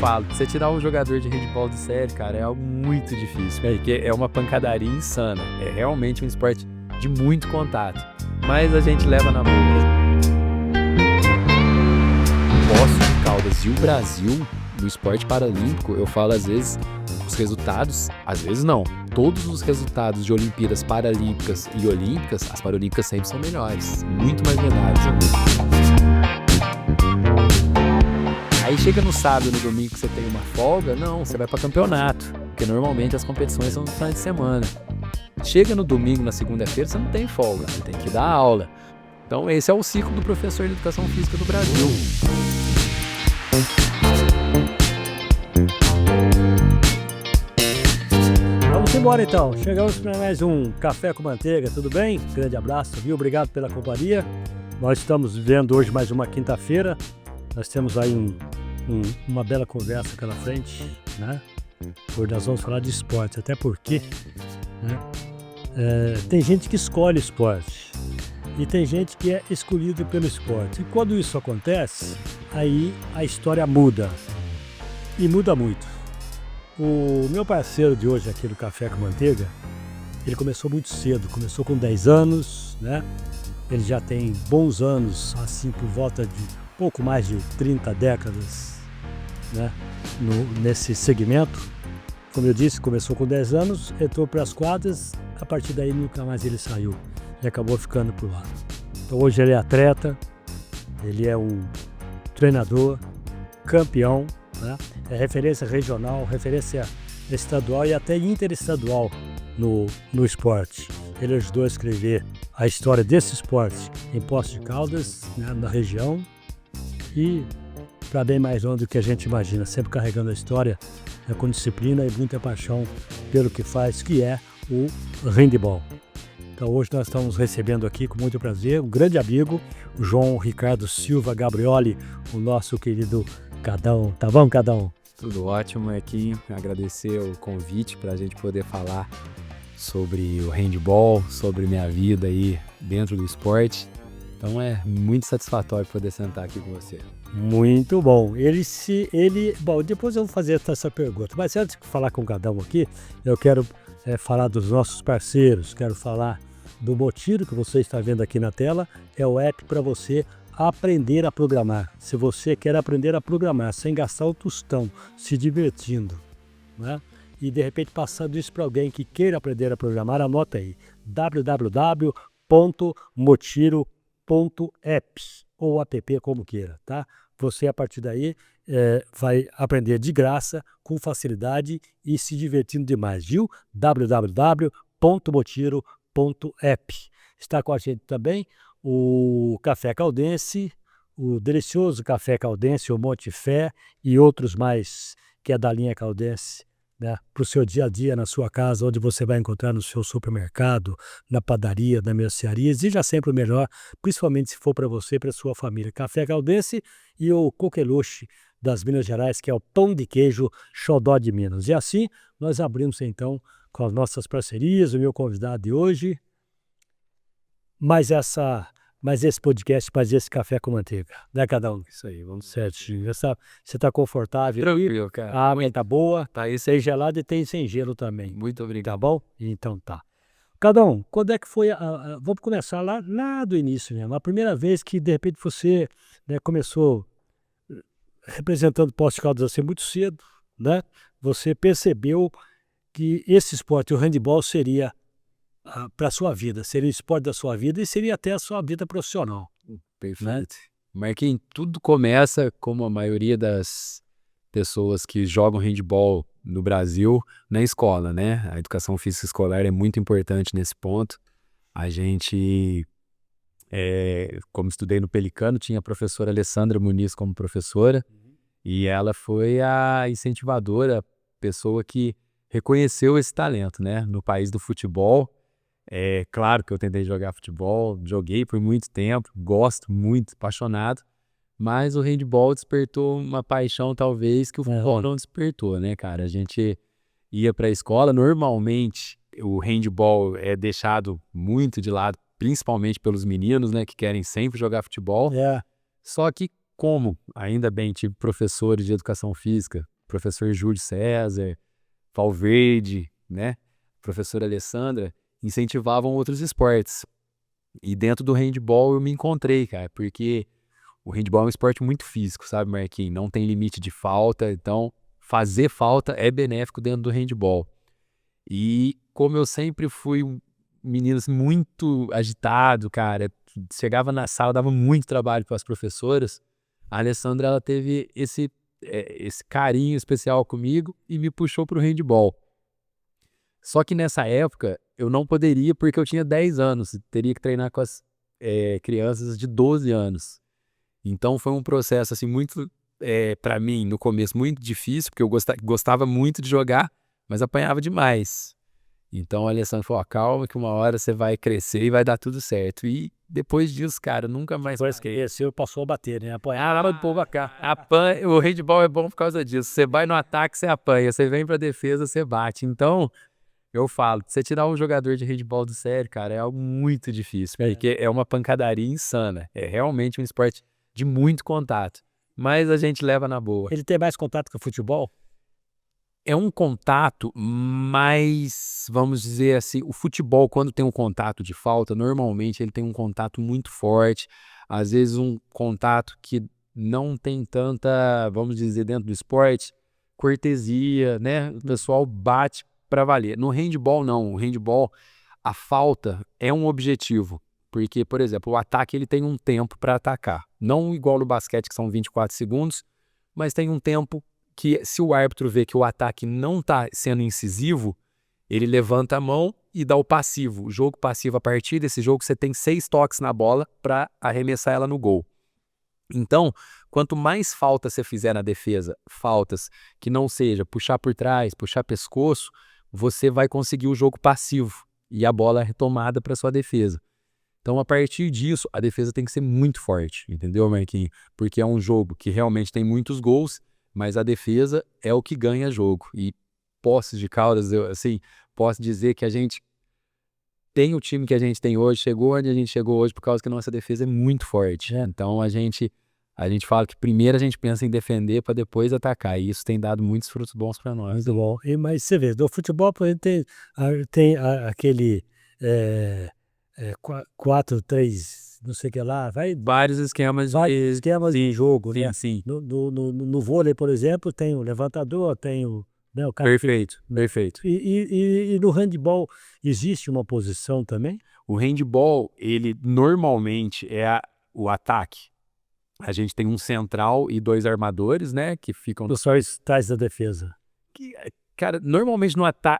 falo, você tirar um jogador de handebol do sério, cara, é algo muito difícil, porque é uma pancadaria insana. É realmente um esporte de muito contato, mas a gente leva na boa. Poços de Caldas e o Brasil, no esporte paralímpico, eu falo às vezes, os resultados, às vezes não, todos os resultados de Olimpíadas Paralímpicas e Olímpicas, as Paralímpicas sempre são melhores, muito mais medalhas. Aí chega no sábado, no domingo que você tem uma folga, não, você vai para campeonato, porque normalmente as competições são no final de semana. Chega no domingo, na segunda-feira, você não tem folga, você tem que dar aula. Então esse é o ciclo do professor de educação física do Brasil. Vamos embora então, chegamos para mais um Café com Manteiga, tudo bem? Grande abraço, viu? Obrigado pela companhia. Nós estamos vivendo hoje mais uma quinta-feira, nós temos aí uma bela conversa pela frente, né? Hoje nós vamos falar de esporte, até porque, né? Tem gente que escolhe esporte e tem gente que é escolhido pelo esporte. E quando isso acontece, aí a história muda, e muda muito. O meu parceiro de hoje aqui do Café com Manteiga, ele começou muito cedo, começou com 10 anos, né? Ele já tem bons anos, assim, por volta de pouco mais de 30 décadas, né? Nesse segmento. Como eu disse, começou com 10 anos, entrou para as quadras, a partir daí nunca mais ele saiu e acabou ficando por lá. Então hoje ele é atleta, ele é um treinador, campeão, né? É referência regional, referência estadual e até interestadual no esporte. Ele ajudou a escrever a história desse esporte em Poços de Caldas, né, na região, e para bem mais longe do que a gente imagina, sempre carregando a história, né, com disciplina e muita paixão pelo que faz, que é o handebol. Então hoje nós estamos recebendo aqui com muito prazer um grande amigo, o João Ricardo Silva Gabrioli, o nosso querido Cadão. Tá bom, Cadão? Tudo ótimo aqui, agradecer o convite para a gente poder falar sobre o handebol, sobre minha vida aí dentro do esporte. Então é muito satisfatório poder sentar aqui com você. Muito bom. Bom, depois eu vou fazer essa pergunta, mas antes de falar com o Cadão aqui, eu quero falar dos nossos parceiros, quero falar do Motiro, que você está vendo aqui na tela, é o app para você aprender a programar. Se você quer aprender a programar sem gastar o tostão, se divertindo, né? E de repente passando isso para alguém que queira aprender a programar, anota aí, www.motiro.apps ou app como queira, tá? Você a partir daí vai aprender de graça, com facilidade e se divertindo demais, viu? www.motiro.app. Está com a gente também o Café Caldense, o delicioso Café Caldense, o Monte Fé e outros mais que é da linha Caldense, né, para o seu dia a dia na sua casa, onde você vai encontrar no seu supermercado, na padaria, na mercearia. Exija sempre o melhor, principalmente se for para você e para sua família. Café Caldense e o coqueluche das Minas Gerais, que é o pão de queijo xodó de Minas. E assim nós abrimos então com as nossas parcerias, o meu convidado de hoje, mais esse podcast, mais esse Café com Manteiga, né, Cadão? Isso aí, vamos certinho. Você está confortável? Tranquilo, cara. A água está boa, tá aí sem gelado e tem sem gelo também. Muito obrigado. Tá bom? Então tá. Cadão, quando é que foi vamos começar lá do início mesmo. A primeira vez que de repente você, né, começou representando Poços de Caldas assim muito cedo, né? Você percebeu que esse esporte, o handebol, seria para a sua vida, seria o esporte da sua vida e seria até a sua vida profissional. Perfeito. Né? Marquinhos, tudo começa, como a maioria das pessoas que jogam handebol no Brasil, na escola, né? A educação física escolar é muito importante nesse ponto. A gente, como estudei no Pelicano, tinha a professora Alessandra Muniz como professora, e ela foi a incentivadora, a pessoa que reconheceu esse talento, né? No país do futebol. É claro que eu tentei jogar futebol, joguei por muito tempo, gosto muito, apaixonado, mas o handebol despertou uma paixão talvez que o futebol não despertou, né, cara? A gente ia para a escola, normalmente o handebol é deixado muito de lado, principalmente pelos meninos, né, que querem sempre jogar futebol. Só que como, ainda bem, tive professores de educação física professor Júlio César, Valverde, né? Professora Alessandra, incentivavam outros esportes. E dentro do handball eu me encontrei, cara, porque o handball é um esporte muito físico, sabe, Marquinhos? Não tem limite de falta, então fazer falta é benéfico dentro do handball. E como eu sempre fui um menino assim, muito agitado, cara, chegava na sala, dava muito trabalho para as professoras, a Alessandra ela teve esse carinho especial comigo e me puxou para o handball. Só que nessa época eu não poderia porque eu tinha 10 anos, teria que treinar com as crianças de 12 anos. Então foi um processo assim muito, para mim, no começo, muito difícil, porque eu gostava muito de jogar, mas apanhava demais. Então o Alessandro falou: "Ó, calma que uma hora você vai crescer e vai dar tudo certo." E depois disso, cara, nunca mais Depois que parei. esse passou a bater, né? Ah, Apanhar. lá do povo cá. O handball é bom por causa disso. Você vai no ataque, você apanha. Você vem pra defesa, você bate. Então, eu falo, você tirar um jogador de handball do sério, cara, é algo muito difícil, porque é uma pancadaria insana. É realmente um esporte de muito contato. Mas a gente leva na boa. Ele tem mais contato com o futebol? É um contato mais, vamos dizer assim, o futebol, quando tem um contato de falta, normalmente ele tem um contato muito forte, às vezes um contato que não tem tanta, vamos dizer, dentro do esporte, cortesia, né? O pessoal bate para valer. No handball, não. O handball, a falta é um objetivo, porque, por exemplo, o ataque ele tem um tempo para atacar. Não igual no basquete, que são 24 segundos, mas tem um tempo que se o árbitro vê que o ataque não está sendo incisivo, ele levanta a mão e dá o passivo. O jogo passivo, a partir desse jogo, você tem 6 toques na bola para arremessar ela no gol. Então, quanto mais faltas você fizer na defesa, faltas que não seja puxar por trás, puxar pescoço, você vai conseguir o jogo passivo e a bola é retomada para sua defesa. Então, a partir disso, a defesa tem que ser muito forte, entendeu, Marquinhos? Porque é um jogo que realmente tem muitos gols, mas a defesa é o que ganha jogo. E Poços de Caldas, eu, assim, posso dizer que a gente tem o time que a gente tem hoje, chegou onde a gente chegou hoje por causa que a nossa defesa é muito forte. Então, a gente fala que primeiro a gente pensa em defender para depois atacar. E isso tem dado muitos frutos bons para nós. Muito bom. Mas você vê, do futebol, por exemplo, tem aquele 4-3, não sei o que lá, Vários esquemas vários esquemas de jogo, sim, né? sim. No vôlei, por exemplo, tem o levantador, tem o, né, o cara. Perfeito, perfeito. E no handball existe uma posição também? O handball, ele normalmente é o ataque. A gente tem um central e 2 armadores, né, que ficam... Os só traz da defesa. Cara, normalmente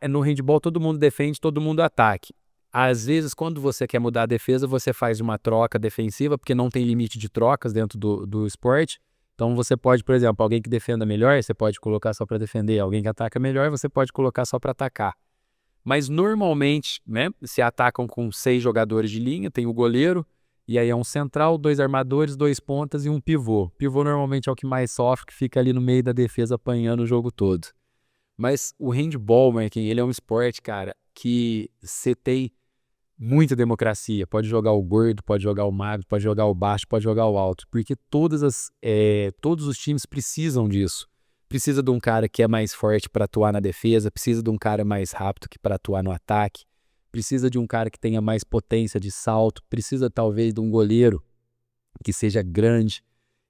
no handball todo mundo defende, todo mundo ataque. Às vezes, quando você quer mudar a defesa, você faz uma troca defensiva, porque não tem limite de trocas dentro do esporte. Então você pode, por exemplo, alguém que defenda melhor, você pode colocar só para defender. Alguém que ataca melhor, você pode colocar só para atacar. Mas normalmente, né, se atacam com 6 jogadores de linha, tem o goleiro, e aí é um central, 2 armadores, 2 pontas e um pivô. Pivô normalmente é o que mais sofre, que fica ali no meio da defesa apanhando o jogo todo. Mas o handball, Marquinhos, ele é um esporte, cara, que você tem muita democracia. Pode jogar o gordo, pode jogar o magro, pode jogar o baixo, pode jogar o alto. Porque todos os times precisam disso. Precisa de um cara que é mais forte para atuar na defesa, precisa de um cara mais rápido que para atuar no ataque, precisa de um cara que tenha mais potência de salto, precisa talvez de um goleiro que seja grande.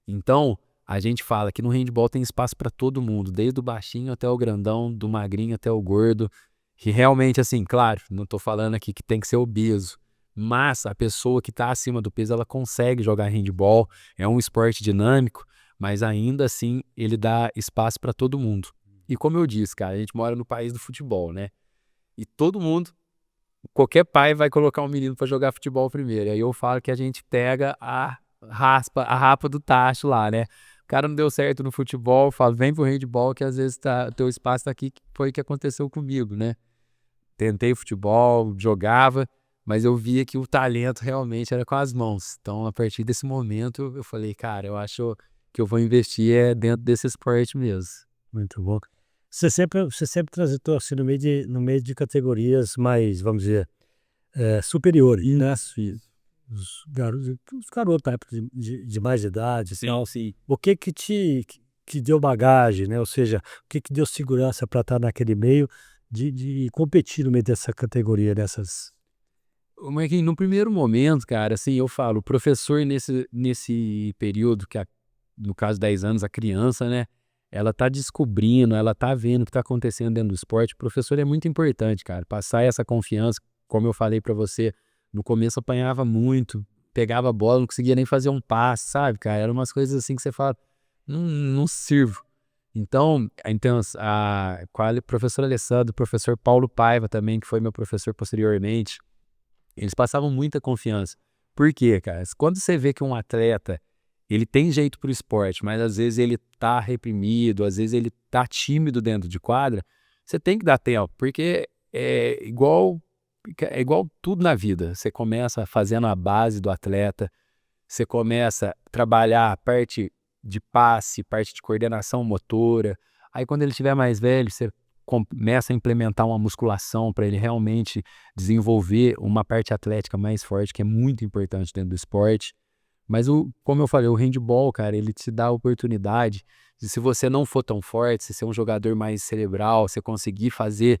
Então, a gente fala que no handball tem espaço para todo mundo, desde o baixinho até o grandão, do magrinho até o gordo. E realmente, assim, claro, não estou falando aqui que tem que ser obeso, mas a pessoa que está acima do peso, ela consegue jogar handball. É um esporte dinâmico, mas ainda assim ele dá espaço para todo mundo. E como eu disse, cara, a gente mora no país do futebol, né? E todo mundo, qualquer pai vai colocar um menino para jogar futebol primeiro. E aí eu falo que a gente pega a rapa do tacho lá, né? O cara não deu certo no futebol, fala, vem pro handball que às vezes o teu espaço tá aqui, que foi o que aconteceu comigo, né? Tentei futebol, jogava, mas eu via que o talento realmente era com as mãos. Então, a partir desse momento, eu falei, cara, eu acho que eu vou investir dentro desse esporte mesmo. Muito bom. Você sempre transitou assim no meio de categorias mais, vamos dizer, superiores, né? Os garotos da época de mais idade, assim. Não, sim. O que te deu bagagem, né? Ou seja, o que deu segurança para estar naquele meio de competir no meio dessa categoria, dessas... Mas que no primeiro momento, cara, assim, eu falo, o professor nesse período, no caso 10 anos, a criança, né, ela tá descobrindo, ela tá vendo o que tá acontecendo dentro do esporte. O professor é muito importante, cara, passar essa confiança, como eu falei pra você, no começo apanhava muito, pegava a bola, não conseguia nem fazer um passe, sabe, cara? Eram umas coisas assim que você fala, não sirvo. Então, com o professor Alessandro, o professor Paulo Paiva também, que foi meu professor posteriormente, eles passavam muita confiança. Por quê, cara? Quando você vê que um atleta, ele tem jeito pro esporte, mas às vezes ele tá reprimido, às vezes ele tá tímido dentro de quadra, você tem que dar tempo, porque é igual tudo na vida. Você começa fazendo a base do atleta, você começa a trabalhar a parte de passe, parte de coordenação motora. Aí quando ele estiver mais velho, você começa a implementar uma musculação para ele realmente desenvolver uma parte atlética mais forte, que é muito importante dentro do esporte. Mas, como eu falei, o handball, cara, ele te dá a oportunidade de, se você não for tão forte, se você é um jogador mais cerebral, você conseguir fazer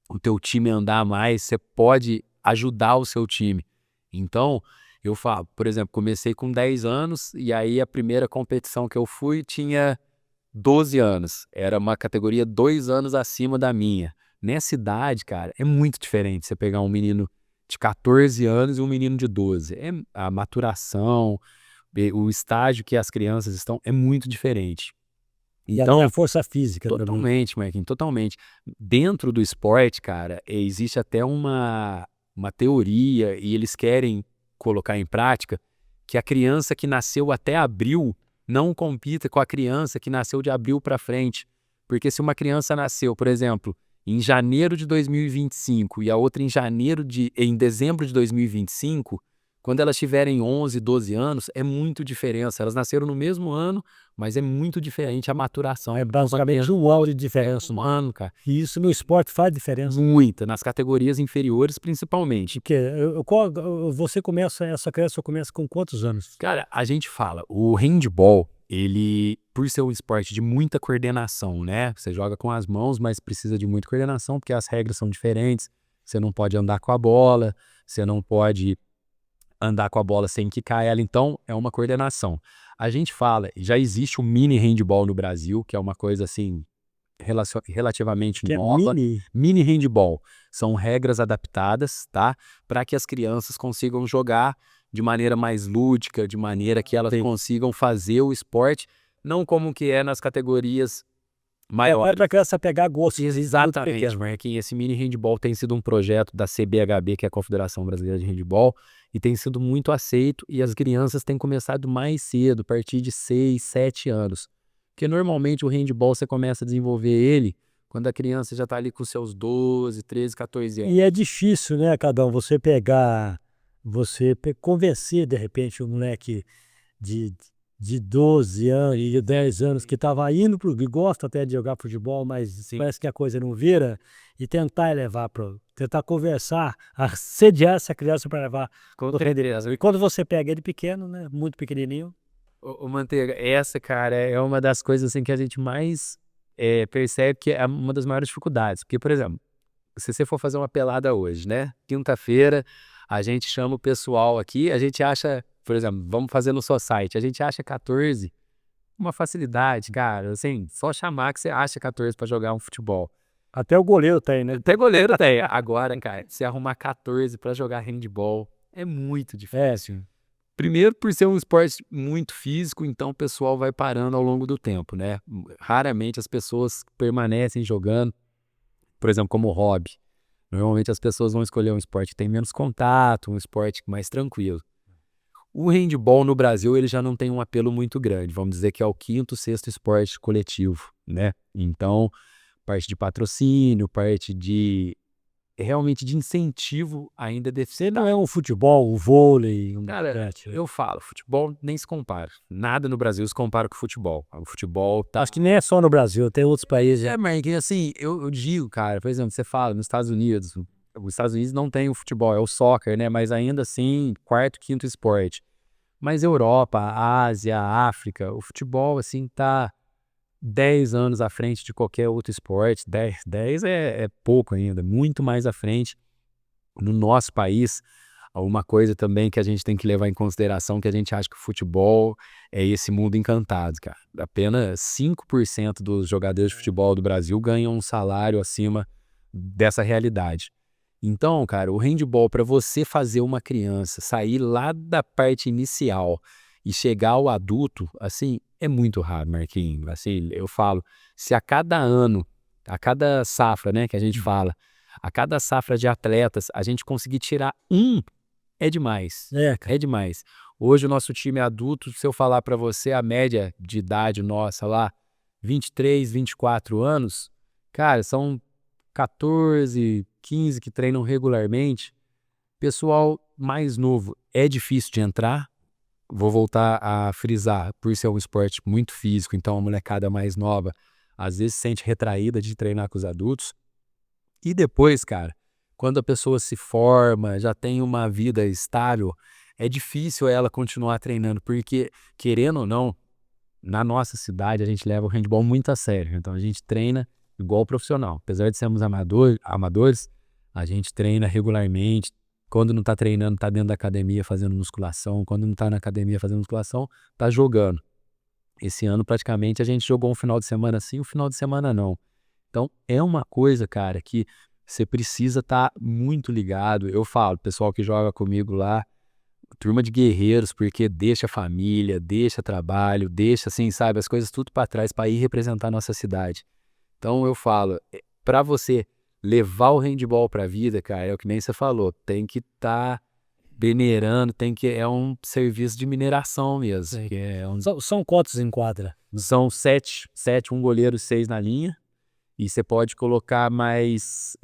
o teu time andar mais, você pode ajudar o seu time. Então, eu falo, por exemplo, comecei com 10 anos e aí a primeira competição que eu fui tinha 12 anos. Era uma categoria 2 anos acima da minha. Nessa idade, cara, é muito diferente você pegar um menino de 14 anos e um menino de 12. A maturação, o estágio que as crianças estão é muito diferente. E até a Então, força física também. totalmente, Marquinhos, totalmente. Dentro do esporte, cara, existe até uma teoria, e eles querem colocar em prática, que a criança que nasceu até abril não compita com a criança que nasceu de abril para frente. Porque se uma criança nasceu, por exemplo, em janeiro de 2025 e a outra em dezembro de 2025, quando elas tiverem 11, 12 anos, é muito diferença. Elas nasceram no mesmo ano, mas é muito diferente a maturação. É basicamente um ano de diferença. Um ano, cara. E isso no esporte faz diferença. Muita, nas categorias inferiores principalmente. Porque você começa, essa criança começa com quantos anos? Cara, a gente fala, o handball, ele, por ser um esporte de muita coordenação, né? Você joga com as mãos, mas precisa de muita coordenação, porque as regras são diferentes. Você não pode andar com a bola, você não pode andar com a bola sem quicar ela, então é uma coordenação. A gente fala, já existe o mini handball no Brasil, que é uma coisa assim, relativamente Que é nova. mini? Mini handball. São regras adaptadas, tá? Para que as crianças consigam jogar de maneira mais lúdica, de maneira que elas consigam fazer o esporte, não como que é nas categorias maiores. Para a criança pegar gosto. Exatamente, Marquinhos. Esse mini handball tem sido um projeto da CBHB, que é a Confederação Brasileira de Handball, e tem sido muito aceito, e as crianças têm começado mais cedo, a partir de 6, 7 anos. Porque normalmente o handball você começa a desenvolver ele quando a criança já está ali com seus 12, 13, 14 anos. E é difícil, né, Cadão, você pegar, convencer de repente um moleque de 12 anos e 10 anos que estava indo que gosta até de jogar futebol, mas Sim. parece que a coisa não vira, e tentar levar tentar conversar, assediar essa criança para levar. E quando você pega ele pequeno, né, muito pequenininho. O Manteiga, essa, cara, é uma das coisas assim que a gente mais percebe que é uma das maiores dificuldades. Porque, por exemplo, se você for fazer uma pelada hoje, né? Quinta-feira, a gente chama o pessoal aqui, a gente acha, por exemplo, vamos fazer no Society, a gente acha 14 uma facilidade, cara. Assim, só chamar que você acha 14 para jogar um futebol. Até o goleiro tem, né? Até goleiro tem. Agora, cara, se arrumar 14 para jogar handball é muito difícil. Primeiro, por ser um esporte muito físico, então o pessoal vai parando ao longo do tempo, né? Raramente as pessoas permanecem jogando, por exemplo, como hobby. Normalmente as pessoas vão escolher um esporte que tem menos contato, um esporte mais tranquilo. O handball no Brasil, ele já não tem um apelo muito grande. Vamos dizer que é o quinto, sexto esporte coletivo, né? Então, parte de patrocínio, parte de realmente de incentivo ainda Você não é um futebol, um vôlei, Cara, eu falo, futebol nem se compara. Nada no Brasil se compara com o futebol. O futebol tá... Acho que nem é só no Brasil, tem outros países. mas assim, eu digo, cara, por exemplo, você fala nos Estados Unidos, os Estados Unidos não tem o futebol, é o soccer, né? Mas ainda assim, quarto, quinto esporte. Mas Europa, Ásia, África, o futebol, assim, tá 10 anos à frente de qualquer outro esporte. 10 é pouco ainda, muito mais à frente. No nosso país, uma coisa também que a gente tem que levar em consideração, que a gente acha que o futebol é esse mundo encantado, cara. Apenas 5% dos jogadores de futebol do Brasil ganham um salário acima dessa realidade. Então, cara, o handball, para você fazer uma criança sair lá da parte inicial e chegar ao adulto, assim, é muito raro, Marquinhos. Assim, eu falo, se a cada ano, a cada safra, né, que a gente fala, a cada safra de atletas, a gente conseguir tirar um, é demais. Cara. É demais. Hoje o nosso time é adulto, se eu falar para você a média de idade nossa lá, 23, 24 anos, cara, são 14, 15 que treinam regularmente. Pessoal mais novo é difícil de entrar. Vou voltar a frisar, por ser um esporte muito físico, então a molecada mais nova às vezes se sente retraída de treinar com os adultos. E depois, cara, quando a pessoa se forma, já tem uma vida estável, é difícil ela continuar treinando, porque, querendo ou não, na nossa cidade a gente leva o handball muito a sério. Então a gente treina igual profissional. Apesar de sermos amadores, a gente treina regularmente. Quando não está treinando, está dentro da academia fazendo musculação. Quando não está na academia fazendo musculação, está jogando. Esse ano praticamente a gente jogou um final de semana sim, um final de semana não. Então é uma coisa, cara, que você precisa estar muito ligado. Eu falo, pessoal que joga comigo lá, turma de guerreiros, porque deixa família, deixa trabalho, deixa assim, sabe, as coisas tudo para trás para ir representar a nossa cidade. Então eu falo, para você levar o handball para a vida, cara, é o que nem você falou, tem que estar peneirando, é um serviço de mineração mesmo. Sim. Que é São quantos em quadra? são sete, um goleiro, 6 na linha, e você pode colocar mais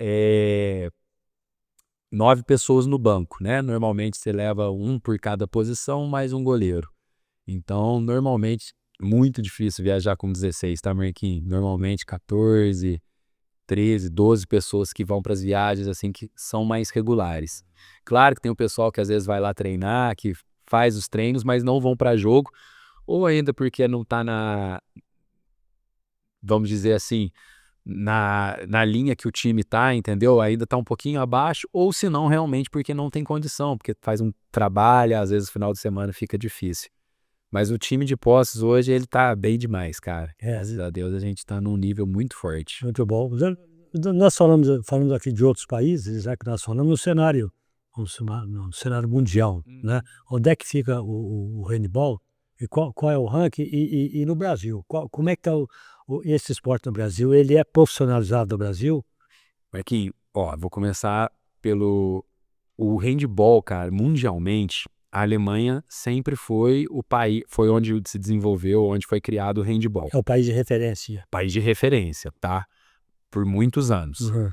9 pessoas no banco, né? Normalmente você leva um por cada posição, mais um goleiro. Então, normalmente, muito difícil viajar com 16, tá, Marquinhos? Normalmente 14, 13, 12 pessoas que vão para as viagens, assim, que são mais regulares. Claro que tem o pessoal que às vezes vai lá treinar, que faz os treinos, mas não vão para jogo, ou ainda porque não tá vamos dizer assim, na linha que o time tá, entendeu? Ainda tá um pouquinho abaixo, ou se não, realmente porque não tem condição, porque faz um trabalho, às vezes o final de semana fica difícil. Mas o time de posses hoje, ele tá bem demais, cara. Graças a Deus a gente tá num nível muito forte. Muito bom. Nós falamos aqui de outros países, já que nós falamos no cenário mundial, né? Onde é que fica o handball e qual é o ranking? E no Brasil, como é que está esse esporte no Brasil? Ele é profissionalizado no Brasil? Marquinhos, ó, vou começar pelo o handball, cara, mundialmente. A Alemanha sempre foi o país, foi onde se desenvolveu, onde foi criado o handball. É o país de referência. País de referência, tá? Por muitos anos. Uhum.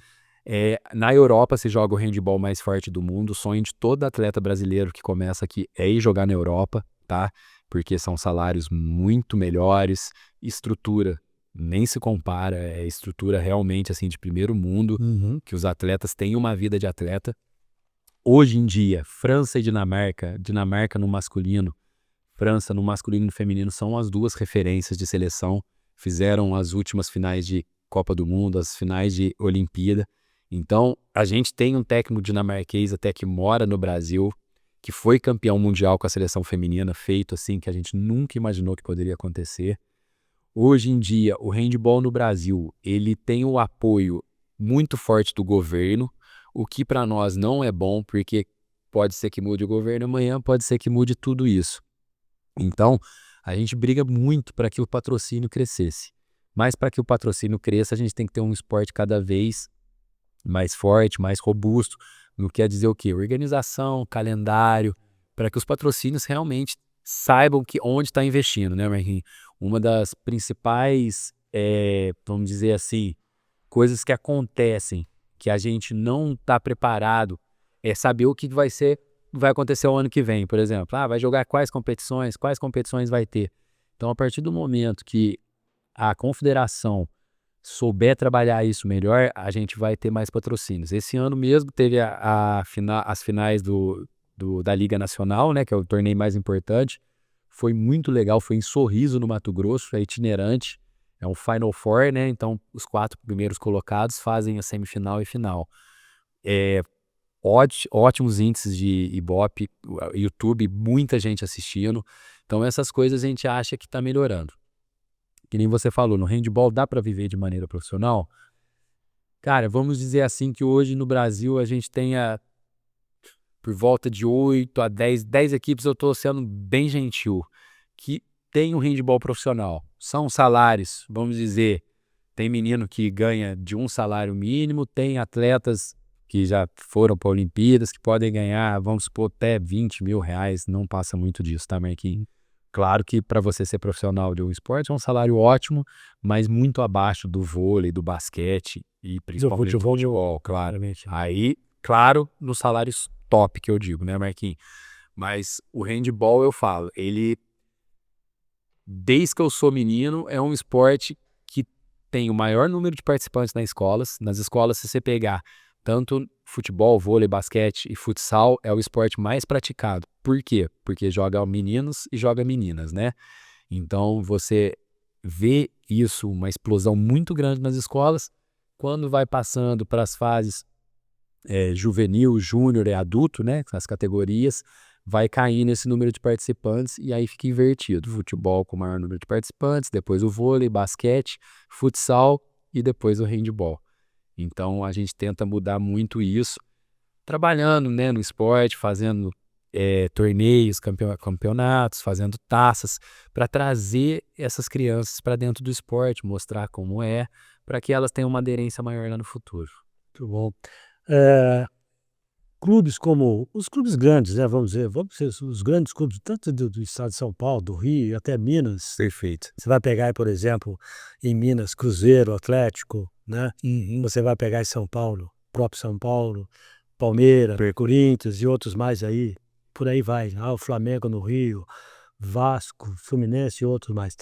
Na Europa se joga o handball mais forte do mundo. O sonho de todo atleta brasileiro que começa aqui é ir jogar na Europa, tá? Porque são salários muito melhores, estrutura nem se compara, é estrutura realmente assim de primeiro mundo, Uhum. que os atletas têm uma vida de atleta. Hoje em dia, França e Dinamarca no masculino, França no masculino e no feminino são as duas referências de seleção, fizeram as últimas finais de Copa do Mundo, as finais de Olimpíada. Então, a gente tem um técnico dinamarquês até que mora no Brasil, que foi campeão mundial com a seleção feminina, feito assim que a gente nunca imaginou que poderia acontecer. Hoje em dia, o handball no Brasil, ele tem o apoio muito forte do governo, o que para nós não é bom, porque pode ser que mude o governo amanhã, pode ser que mude tudo isso. Então, a gente briga muito para que o patrocínio crescesse. Mas para que o patrocínio cresça, a gente tem que ter um esporte cada vez mais forte, mais robusto. Não quer dizer o quê? Organização, calendário, para que os patrocínios realmente saibam onde está investindo, né, Marquinhos? Uma das principais, vamos dizer assim, coisas que acontecem, que a gente não está preparado, é saber o que vai acontecer o ano que vem, por exemplo. Vai jogar quais competições vai ter. Então, a partir do momento que a confederação souber trabalhar isso melhor, a gente vai ter mais patrocínios. Esse ano mesmo teve as finais da Liga Nacional, né, que é o torneio mais importante. Foi muito legal, foi em Sorriso, no Mato Grosso, é itinerante. é um Final Four, né? Então os 4 primeiros colocados fazem a semifinal e final. Ótimos índices de Ibope, YouTube, muita gente assistindo. Então essas coisas a gente acha que está melhorando. Que nem você falou, no handball dá para viver de maneira profissional? Cara, vamos dizer assim que hoje no Brasil a gente tenha por volta de 8 a 10 equipes, eu estou sendo bem gentil, que tem um handball profissional. São salários, vamos dizer, tem menino que ganha de um salário mínimo, tem atletas que já foram para Olimpíadas, que podem ganhar, vamos supor, até 20 mil reais, não passa muito disso, tá, Marquinhos? Claro que para você ser profissional de um esporte é um salário ótimo, mas muito abaixo do vôlei, do basquete e principalmente do futebol, claro. Aí, claro, nos salários top que eu digo, né, Marquinhos? Mas o handball, eu falo, ele, desde que eu sou menino, é um esporte que tem o maior número de participantes nas escolas. Nas escolas, se você pegar tanto futebol, vôlei, basquete e futsal, é o esporte mais praticado. Por quê? Porque joga meninos e joga meninas, né? Então, você vê isso, uma explosão muito grande nas escolas. Quando vai passando para as fases juvenil, júnior e adulto, né? As categorias, vai caindo esse número de participantes e aí fica invertido. Futebol com o maior número de participantes, depois o vôlei, basquete, futsal e depois o handball. Então a gente tenta mudar muito isso, trabalhando, né, no esporte, fazendo torneios, campeonatos, fazendo taças, para trazer essas crianças para dentro do esporte, mostrar como é, para que elas tenham uma aderência maior lá no futuro. Muito bom. Clubes como os clubes grandes, né, vamos dizer os grandes clubes, tanto do estado de São Paulo, do Rio, até Minas. Perfeito. Você vai pegar aí, por exemplo, em Minas, Cruzeiro, Atlético, né? Você vai pegar em São Paulo, próprio São Paulo, Palmeiras, Corinthians e outros mais aí, por aí vai. O Flamengo no Rio, Vasco, Fluminense e outros mais.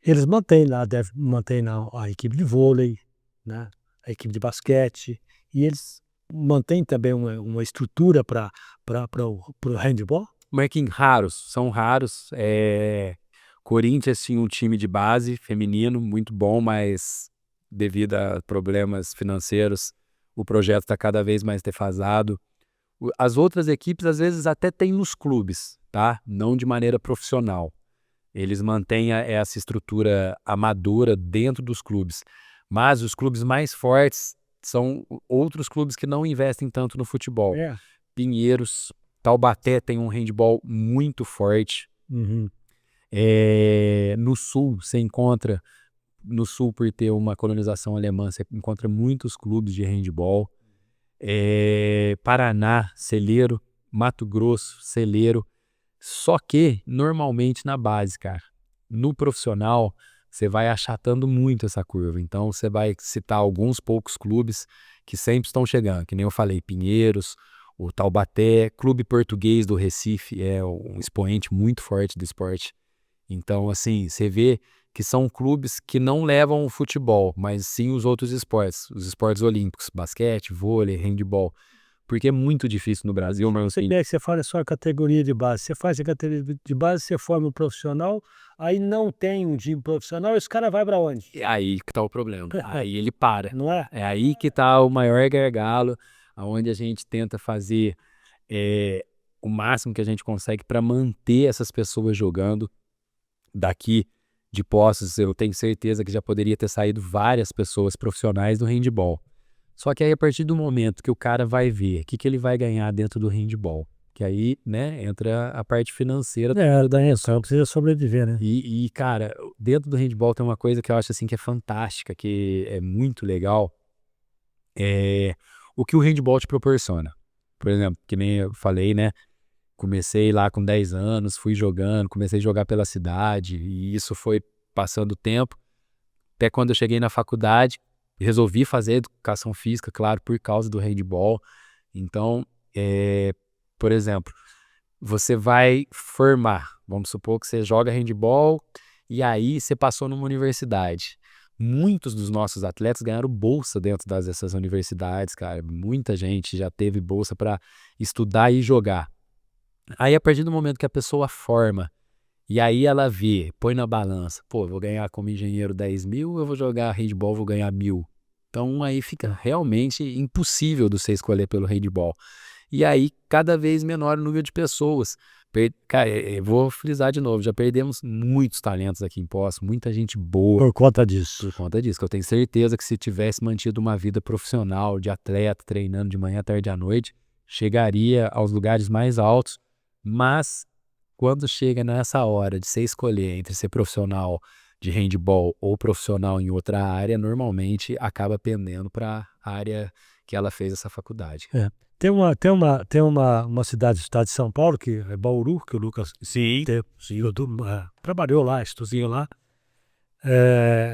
Eles mantêm lá, mantêm lá a equipe de vôlei, né? A equipe de basquete, e eles mantêm também uma estrutura para o handball? Marquinhos, são raros. Corinthians tinha um time de base feminino muito bom, mas devido a problemas financeiros, o projeto está cada vez mais defasado. As outras equipes, às vezes, até têm nos clubes, tá? Não de maneira profissional. Eles mantêm essa estrutura amadora dentro dos clubes. Mas os clubes mais fortes são outros clubes que não investem tanto no futebol. Pinheiros, Taubaté tem um handball muito forte. No sul, você encontra, no sul por ter uma colonização alemã, você encontra muitos clubes de handball. Paraná, celeiro, Mato Grosso, celeiro. Só que, normalmente na base, cara, no profissional, você vai achatando muito essa curva. Então, você vai citar alguns poucos clubes que sempre estão chegando, que nem eu falei, Pinheiros, o Taubaté, Clube Português do Recife é um expoente muito forte do esporte. Então, assim, você vê que são clubes que não levam o futebol, mas sim os outros esportes, os esportes olímpicos, basquete, vôlei, handball, porque é muito difícil no Brasil, mas assim... Você fala só a categoria de base, você faz a categoria de base, você forma um profissional, aí não tem um time profissional, esse cara vai para onde? É aí que tá o problema, aí ele para. Não é? É aí que tá o maior gargalo, onde a gente tenta fazer o máximo que a gente consegue para manter essas pessoas jogando. Daqui de Poços, eu tenho certeza que já poderia ter saído várias pessoas profissionais do handball. Só que aí, a partir do momento que o cara vai ver o que ele vai ganhar dentro do handball, que aí, né, entra a parte financeira. Daí só precisa sobreviver, né? E, cara, dentro do handball tem uma coisa que eu acho assim que é fantástica, que é muito legal, o que o handball te proporciona. Por exemplo, que nem eu falei, né? Comecei lá com 10 anos, fui jogando, comecei a jogar pela cidade e isso foi passando o tempo. Até quando eu cheguei na faculdade, resolvi fazer educação física, claro, por causa do handball. Então, por exemplo, você vai formar, vamos supor que você joga handball e aí você passou numa universidade. Muitos dos nossos atletas ganharam bolsa dentro dessas universidades, cara. Muita gente já teve bolsa para estudar e jogar. Aí, a partir do momento que a pessoa forma E aí ela vê, põe na balança, pô, eu vou ganhar como engenheiro 10 mil, eu vou jogar handball, vou ganhar 1.000. Então aí fica realmente impossível de você escolher pelo handball. E aí cada vez menor o número de pessoas. Cara, eu vou frisar de novo, já perdemos muitos talentos aqui em Poços, muita gente boa Por conta disso. por conta disso, que eu tenho certeza que se tivesse mantido uma vida profissional de atleta, treinando de manhã, tarde à noite, chegaria aos lugares mais altos, mas quando chega nessa hora de você escolher entre ser profissional de handball ou profissional em outra área, normalmente acaba pendendo para a área que ela fez essa faculdade. É. Tem uma cidade do estado de São Paulo, que é Bauru, que o Lucas Sim. trabalhou lá, estudou lá.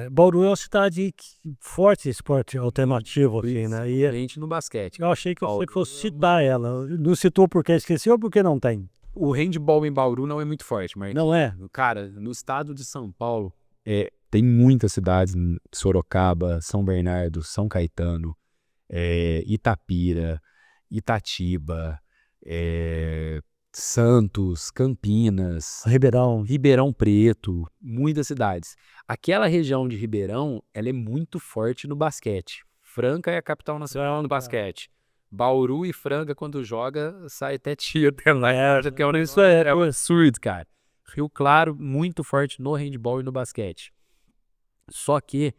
Bauru é uma cidade forte esporte alternativo aqui, né? E Principalmente no basquete. eu achei que você Bauru fosse citar ela. Não citou porque esqueceu ou porque não tem? O handball em Bauru não é muito forte, mas, Não é? cara, no estado de São Paulo, tem muitas cidades, Sorocaba, São Bernardo, São Caetano, Itapira, Itatiba, Santos, Campinas, Ribeirão Preto, muitas cidades. Aquela região de Ribeirão, ela é muito forte no basquete. Franca é a capital nacional no basquete. Bauru e Franca, quando joga, sai até tiro. Isso é um absurdo, cara. Rio Claro, muito forte no handball e no basquete. Só que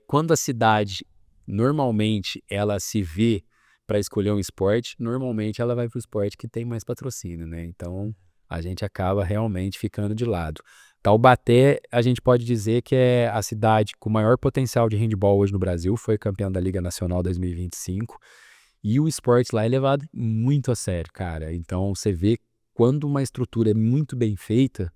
quando a cidade, normalmente, ela se vê para escolher um esporte, normalmente ela vai para o esporte que tem mais patrocínio, né? Então, a gente acaba realmente ficando de lado. Taubaté, a gente pode dizer que é a cidade com maior potencial de handball hoje no Brasil, foi campeã da Liga Nacional 2025, e o esporte lá é levado muito a sério, cara. Então, você vê quando uma estrutura é muito bem feita,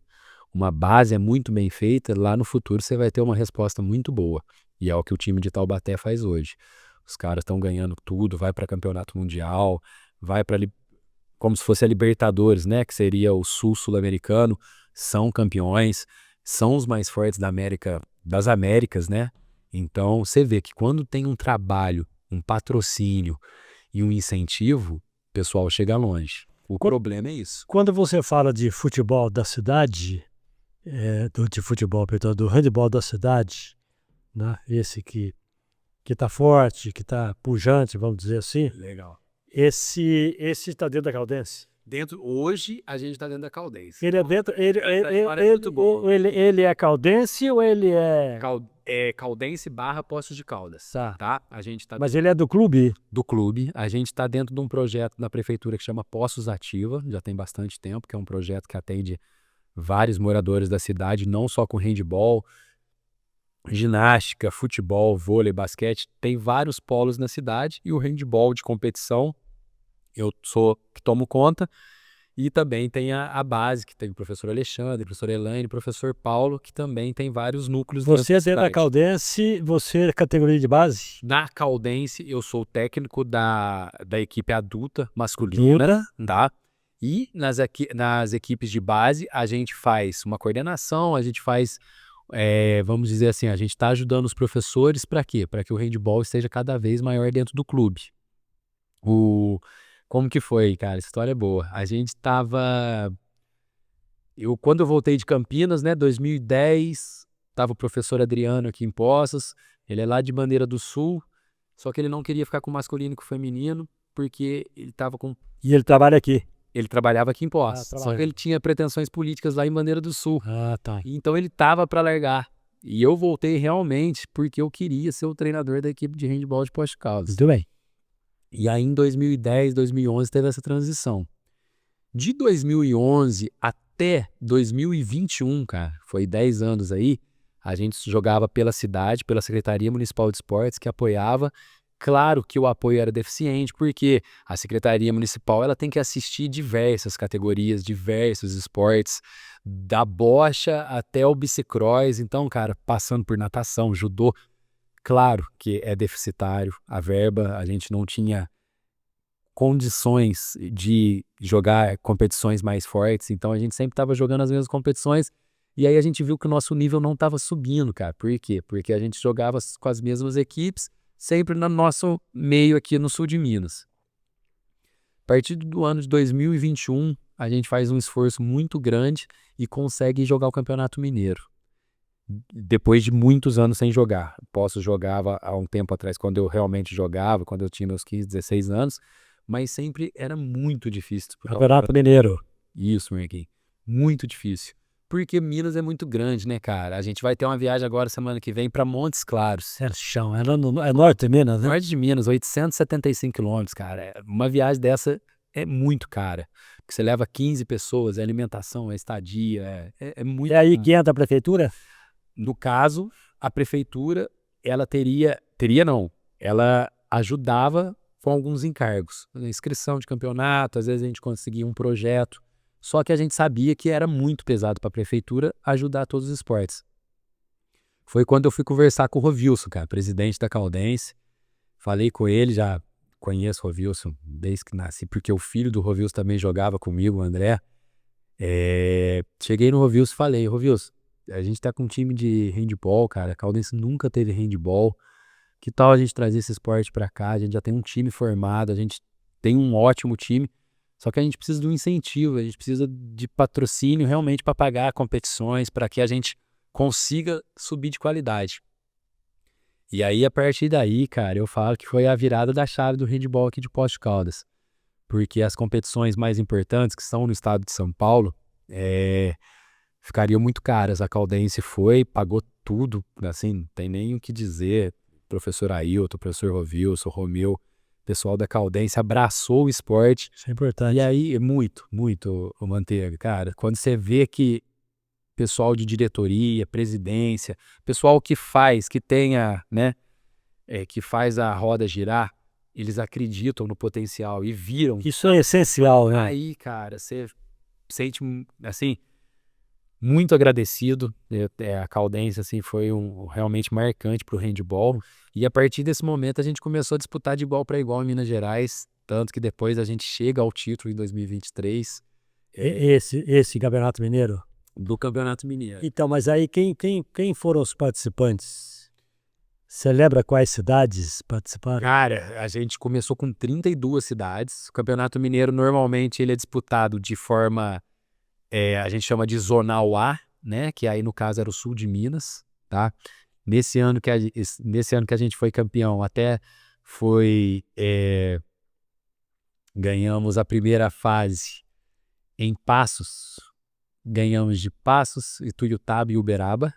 uma base é muito bem feita, lá no futuro você vai ter uma resposta muito boa. E é o que o time de Taubaté faz hoje. Os caras estão ganhando tudo, vai para campeonato mundial, vai para como se fosse a Libertadores, né, que seria o sul-americano, são campeões, são os mais fortes da América, das Américas, né? Então, você vê que quando tem um trabalho, um patrocínio e um incentivo, o pessoal chega longe. O problema é isso. Quando você fala de futebol da cidade, do handebol da cidade, né? Esse que está forte, que está pujante, vamos dizer assim, Legal. esse está dentro da Caldense. Hoje a gente está dentro da Caldense. Ele é dentro. História é muito boa. Ele é caldense ou ele é. Caldense / Poços de Caldas. Tá. A gente tá Mas ele é do clube? do clube. A gente está dentro de um projeto da prefeitura que chama Poços Ativa, já tem bastante tempo, que é um projeto que atende vários moradores da cidade, não só com handball, ginástica, futebol, vôlei, basquete. Tem vários polos na cidade e o handball de competição, eu sou que tomo conta. E também tem a base, que tem o professor Alexandre, o professor Elaine, o professor Paulo, que também tem vários núcleos. Você é dentro da Caldense, você é categoria de base? Na Caldense, eu sou o técnico da equipe adulta masculina, tá? E nas equipes de base, a gente faz uma coordenação, a gente faz, vamos dizer assim, a gente está ajudando os professores para quê? Para que o handball esteja cada vez maior dentro do clube. Como que foi, cara? Essa história é boa. A gente estava... Quando eu voltei de Campinas, né, 2010, estava o professor Adriano aqui em Poços, ele é lá de Bandeira do Sul, só que ele não queria ficar com o masculino e com o feminino, porque ele estava com... E ele trabalha aqui? Ele trabalhava aqui em Poços, só que ele tinha pretensões políticas lá em Bandeira do Sul. Ah, tá. Então ele estava para largar. E eu voltei realmente porque eu queria ser o treinador da equipe de handball de Poços de Caldas. Muito bem. E aí em 2010, 2011 teve essa transição. De 2011 até 2021, cara, foi 10 anos aí, a gente jogava pela cidade, pela Secretaria Municipal de Esportes, que apoiava. Claro que o apoio era deficiente, porque a Secretaria Municipal ela tem que assistir diversas categorias, diversos esportes, da bocha até o bicicross. Então, cara, passando por natação, judô, claro que é deficitário a verba, a gente não tinha condições de jogar competições mais fortes, então a gente sempre estava jogando as mesmas competições, e aí a gente viu que o nosso nível não estava subindo, cara. Por quê? Porque a gente jogava com as mesmas equipes, sempre no nosso meio aqui no sul de Minas. A partir do ano de 2021, a gente faz um esforço muito grande e consegue jogar o Campeonato Mineiro. Depois de muitos anos sem jogar. Jogava há um tempo atrás, quando eu realmente jogava, quando eu tinha meus 15, 16 anos, mas sempre era muito difícil. Campeonato Mineiro. Isso, Marquinhos. Muito difícil. Porque Minas é muito grande, né, cara? A gente vai ter uma viagem agora, semana que vem, para Montes Claros. É chão, é norte de Minas, né? Norte de Minas, 875 quilômetros, cara. Uma viagem dessa é muito cara. Porque você leva 15 pessoas, é alimentação, é estadia, é muito E aí caro. que entra a prefeitura? No caso, a prefeitura, ela ela ajudava com alguns encargos. Inscrição de campeonato, às vezes a gente conseguia um projeto. Só que a gente sabia que era muito pesado para a prefeitura ajudar todos os esportes. Foi quando eu fui conversar com o Rovilson, cara, presidente da Caldense. Falei com ele, já conheço o Rovilson desde que nasci, porque o filho do Rovilson também jogava comigo, o André. Cheguei no Rovilson e falei, Rovilson, a gente tá com um time de handball, cara, a Caldense nunca teve handball. Que tal a gente trazer esse esporte para cá? A gente já tem um time formado, a gente tem um ótimo time, só que a gente precisa de um incentivo, a gente precisa de patrocínio realmente para pagar competições, para que a gente consiga subir de qualidade. E aí, a partir daí, cara, eu falo que foi a virada da chave do handball aqui de Poços de Caldas. Porque as competições mais importantes, que são no estado de São Paulo, ficariam muito caras. A Caldense foi, pagou tudo, assim, não tem nem o que dizer. Professor Ailton, professor Rovilson, Romeu, pessoal da Caldense abraçou o esporte. Isso é importante. E aí, muito, o Manteiga, cara. Quando você vê que pessoal de diretoria, presidência, pessoal que faz, que tenha, né, que faz a roda girar, eles acreditam no potencial e viram. Isso é essencial, né? Aí, cara, você sente, assim, muito agradecido. A Caldense, assim, foi realmente marcante para o handball. E a partir desse momento a gente começou a disputar de igual para igual em Minas Gerais, tanto que depois a gente chega ao título em 2023. Esse Campeonato Mineiro? Do Campeonato Mineiro. Então, mas aí quem foram os participantes? Você lembra quais cidades participaram? Cara, a gente começou com 32 cidades. O Campeonato Mineiro normalmente ele é disputado de forma, a gente chama de Zonal A, né? Que aí no caso era o sul de Minas, tá? Nesse ano que a gente foi campeão, até foi, ganhamos a primeira fase em Passos, ganhamos de Passos, Ituiutaba e Uberaba.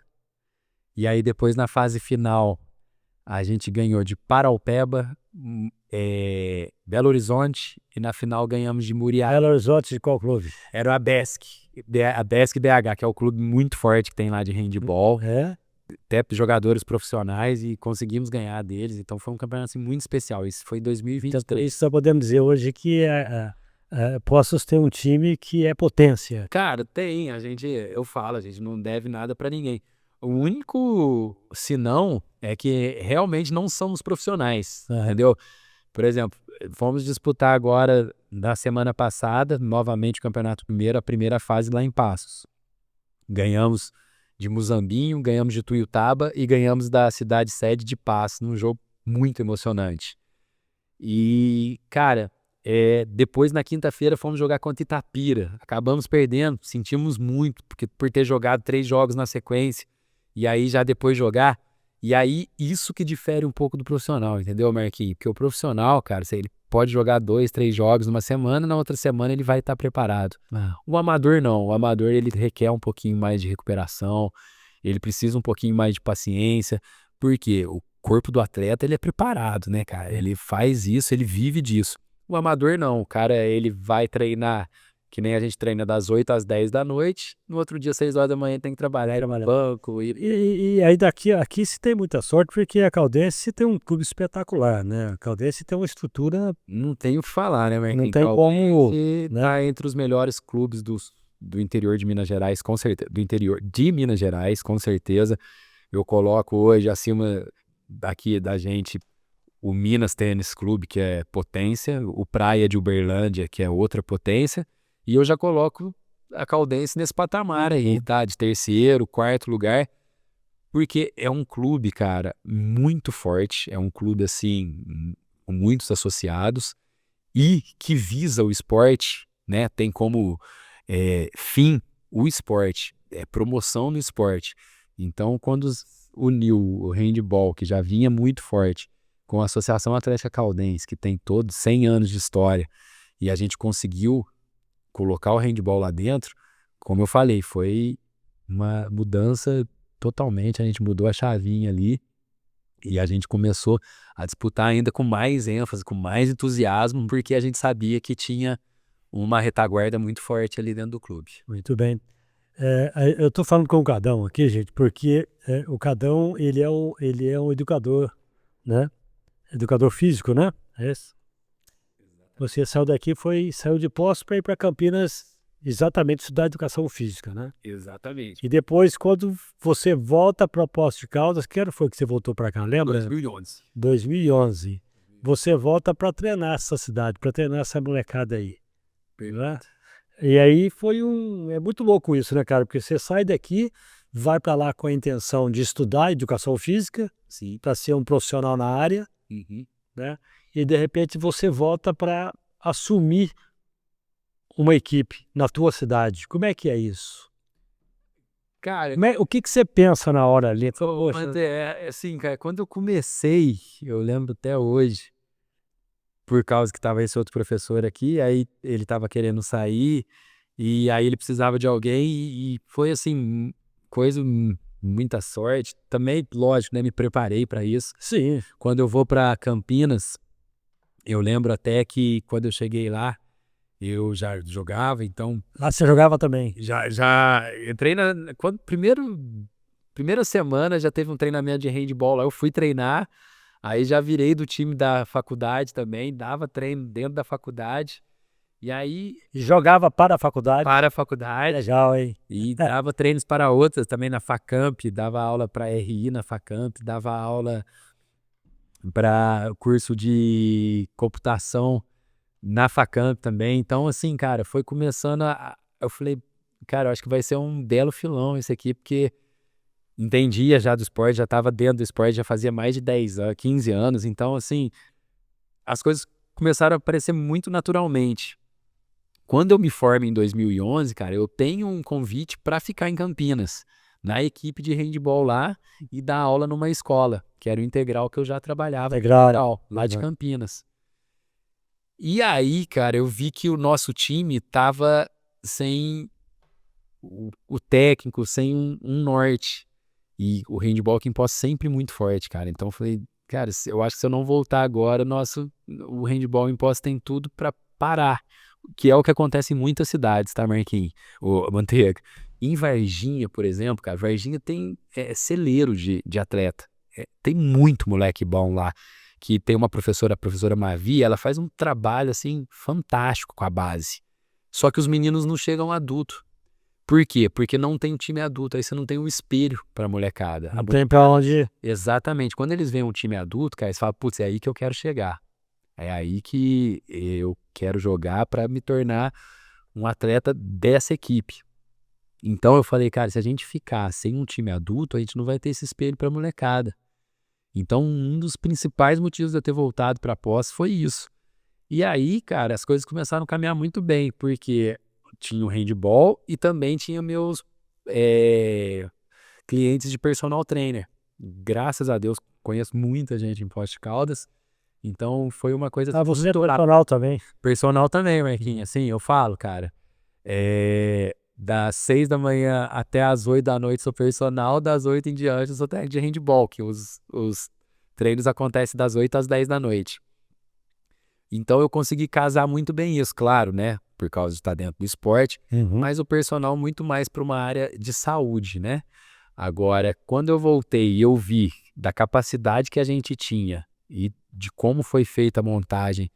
E aí depois na fase final a gente ganhou de Paraupeba, Belo Horizonte e na final ganhamos de Muriá. Belo Horizonte de qual clube? Era a BESC BH, que é o clube muito forte que tem lá de handball. Até jogadores profissionais, e conseguimos ganhar deles. Então foi um campeonato assim, muito especial. Isso foi em 2023. Então, isso só podemos dizer hoje que Poços tem um time que é potência. Cara, tem. Eu falo, a gente não deve nada pra ninguém. O único senão é que realmente não somos profissionais, entendeu? Por exemplo, fomos disputar agora, na semana passada, novamente o Campeonato Mineiro, a primeira fase lá em Passos. Ganhamos de Muzambinho, ganhamos de Ituiutaba e ganhamos da cidade sede de Passos, num jogo muito emocionante. E, cara, depois na quinta-feira fomos jogar contra Itapira. Acabamos perdendo, sentimos muito, porque por ter jogado 3 jogos na sequência, e aí já depois jogar. E aí, isso que difere um pouco do profissional, entendeu, Marquinhos? Porque o profissional, cara, ele pode jogar 2, 3 jogos numa semana, na outra semana ele vai estar preparado. O amador não. O amador, ele requer um pouquinho mais de recuperação, ele precisa um pouquinho mais de paciência, porque o corpo do atleta, ele é preparado, né, cara? Ele faz isso, ele vive disso. O amador não. O cara, ele vai treinar, que nem a gente treina das 8 às 10 da noite, no outro dia, 6 horas da manhã, tem que trabalhar no banco. E aí aqui se tem muita sorte, porque a Caldense tem um clube espetacular, né? A Caldense tem uma estrutura... Não tem o que falar, né, Marquinhos? Não tem como... Tá entre os melhores clubes do interior de Minas Gerais, com certeza. Do interior de Minas Gerais, com certeza. Eu coloco hoje acima daqui da gente o Minas Tênis Clube, que é potência, o Praia de Uberlândia, que é outra potência, e eu já coloco a Caldense nesse patamar aí, tá? De terceiro, quarto lugar, porque é um clube, cara, muito forte, é um clube, assim, com muitos associados, e que visa o esporte né? Tem como fim o esporte, promoção no esporte. Então, quando uniu o handball, que já vinha muito forte, com a Associação Atlética Caldense, que tem todos 100 anos de história, e a gente conseguiu colocar o handball lá dentro, como eu falei, foi uma mudança totalmente, a gente mudou a chavinha ali, e a gente começou a disputar ainda com mais ênfase, com mais entusiasmo, porque a gente sabia que tinha uma retaguarda muito forte ali dentro do clube. Muito bem. Eu estou falando com o Cadão aqui, gente, porque o Cadão, ele é um educador, né? Educador físico, né? É isso? Você saiu daqui, saiu de Poços para ir para Campinas, exatamente estudar educação física, né? Exatamente. E depois, quando você volta para Poços de Caldas, que ano foi que você voltou para cá, lembra? 2011. 2011. Você volta para treinar essa cidade, para treinar essa molecada aí. Né? E aí é muito louco isso, né, cara? Porque você sai daqui, vai para lá com a intenção de estudar educação física, para ser um profissional na área, né? E de repente você volta para assumir uma equipe na tua cidade. Como é que é isso? Cara, O que você pensa na hora ali? mas assim, cara, quando eu comecei, eu lembro até hoje, por causa que tava esse outro professor aqui, aí ele tava querendo sair, e aí ele precisava de alguém, e foi assim, muita sorte. Também, lógico, né, me preparei para isso. Sim. Quando eu vou para Campinas, eu lembro até que quando eu cheguei lá, eu já jogava, então Lá você jogava também. já entrei primeira semana já teve um treinamento de handball lá, eu fui treinar, aí já virei do time da faculdade também, dava treino dentro da faculdade, e aí E jogava para a faculdade. para a faculdade, Legal, hein? e dava treinos para outras também na Facamp, dava aula para RI na Facamp, dava aula para curso de computação na Facamp também. Então, assim, cara, foi começando eu falei, cara, eu acho que vai ser um belo filão esse aqui, porque entendia já do esporte, já estava dentro do esporte, já fazia mais de 10 anos, 15 anos. Então, assim, as coisas começaram a aparecer muito naturalmente. Quando eu me formo em 2011, cara, eu tenho um convite para ficar em Campinas, na equipe de handball lá, e dar aula numa escola, que era o Integral que eu já trabalhava. Integral. Lá de Campinas. E aí, cara, eu vi que o nosso time tava sem o técnico, sem um norte. E o handball aqui em Poços sempre muito forte, cara. Então eu falei, cara, eu acho que se eu não voltar agora, o handball em Poços tem tudo pra parar. Que é o que acontece em muitas cidades, tá, Marquinhos? Ô, Manteiga. Em Varginha, por exemplo, cara, Varginha tem celeiro de atleta. Tem muito moleque bom lá. Que tem uma professora, a professora Mavi, ela faz um trabalho, assim, fantástico com a base. Só que os meninos não chegam adulto. Por quê? Porque não tem um time adulto, aí você não tem um espelho pra molecada. Não tem pra onde ir. Exatamente. Quando eles veem um time adulto, cara, eles falam, putz, é aí que eu quero chegar. É aí que eu quero jogar para me tornar um atleta dessa equipe. Então eu falei, cara, se a gente ficar sem um time adulto, a gente não vai ter esse espelho pra molecada. Então um dos principais motivos de eu ter voltado para Poços foi isso. E aí, cara, as coisas começaram a caminhar muito bem, porque tinha o handball e também tinha meus clientes de personal trainer. Graças a Deus, conheço muita gente em Poços de Caldas. Então foi uma coisa... Você é personal também. Personal também, Marquinhos. Assim, eu falo, cara, das 6 da manhã até as 8 da noite sou personal, das 8 em diante eu sou técnico de handball, que os treinos acontecem das 8 às 10 da noite. Então eu consegui casar muito bem isso, claro, né? Por causa de estar dentro do esporte, mas o personal muito mais para uma área de saúde, né? Agora, quando eu voltei e eu vi da capacidade que a gente tinha e de como foi feita a montagem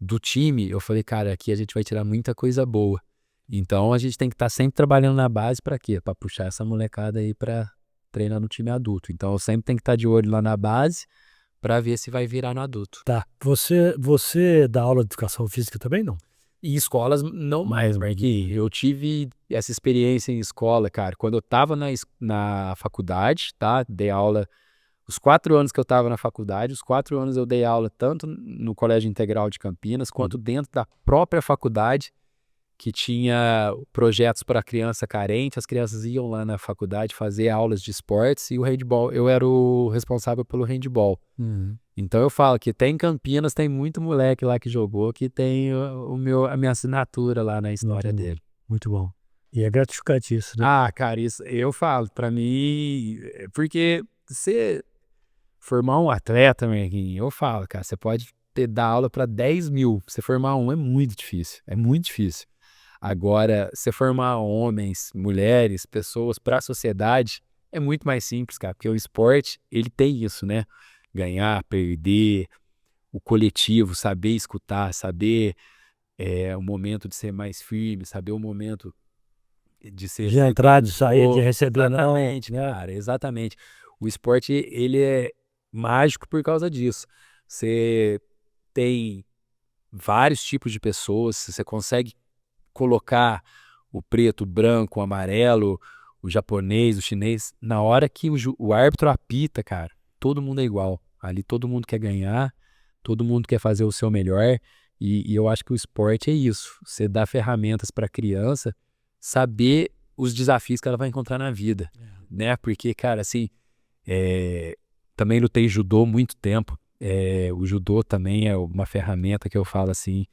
do time, eu falei, cara, aqui a gente vai tirar muita coisa boa. Então a gente tem que estar sempre trabalhando na base para quê? Para puxar essa molecada aí para treinar no time adulto. Então eu sempre tenho que estar de olho lá na base para ver se vai virar no adulto. Tá. Você dá aula de educação física também, não? Em escolas, não mais, Marquinhos. Eu tive essa experiência em escola, cara, quando eu estava na faculdade, tá? Dei aula, os 4 anos que eu estava na faculdade, os 4 anos eu dei aula tanto no Colégio Integral de Campinas, quanto dentro da própria faculdade, que tinha projetos para criança carente, as crianças iam lá na faculdade fazer aulas de esportes e o handball, eu era o responsável pelo handball. Então eu falo que tem em Campinas, tem muito moleque lá que jogou, que tem a minha assinatura lá na história dele. Muito bom. E é gratificante isso, né? Ah, cara, isso eu falo, pra mim, porque você formar um atleta, Marquinhos, eu falo, cara, você pode dar aula para 10 mil, você formar um é muito difícil, é muito difícil. Agora, você formar homens, mulheres, pessoas para a sociedade é muito mais simples, cara, porque o esporte, ele tem isso, né? Ganhar, perder, o coletivo, saber escutar, saber o momento de ser mais firme, saber o momento de ser... De entrar, de sair, de receber, não. Exatamente, cara, exatamente. O esporte, ele é mágico por causa disso. Você tem vários tipos de pessoas, você consegue colocar o preto, o branco, o amarelo, o japonês, o chinês, na hora que o árbitro apita, cara, todo mundo é igual. Ali todo mundo quer ganhar, todo mundo quer fazer o seu melhor, e eu acho que o esporte é isso. Você dá ferramentas para a criança saber os desafios que ela vai encontrar na vida, né? Porque, cara, assim, também lutei judô muito tempo. O judô também é uma ferramenta que eu falo assim,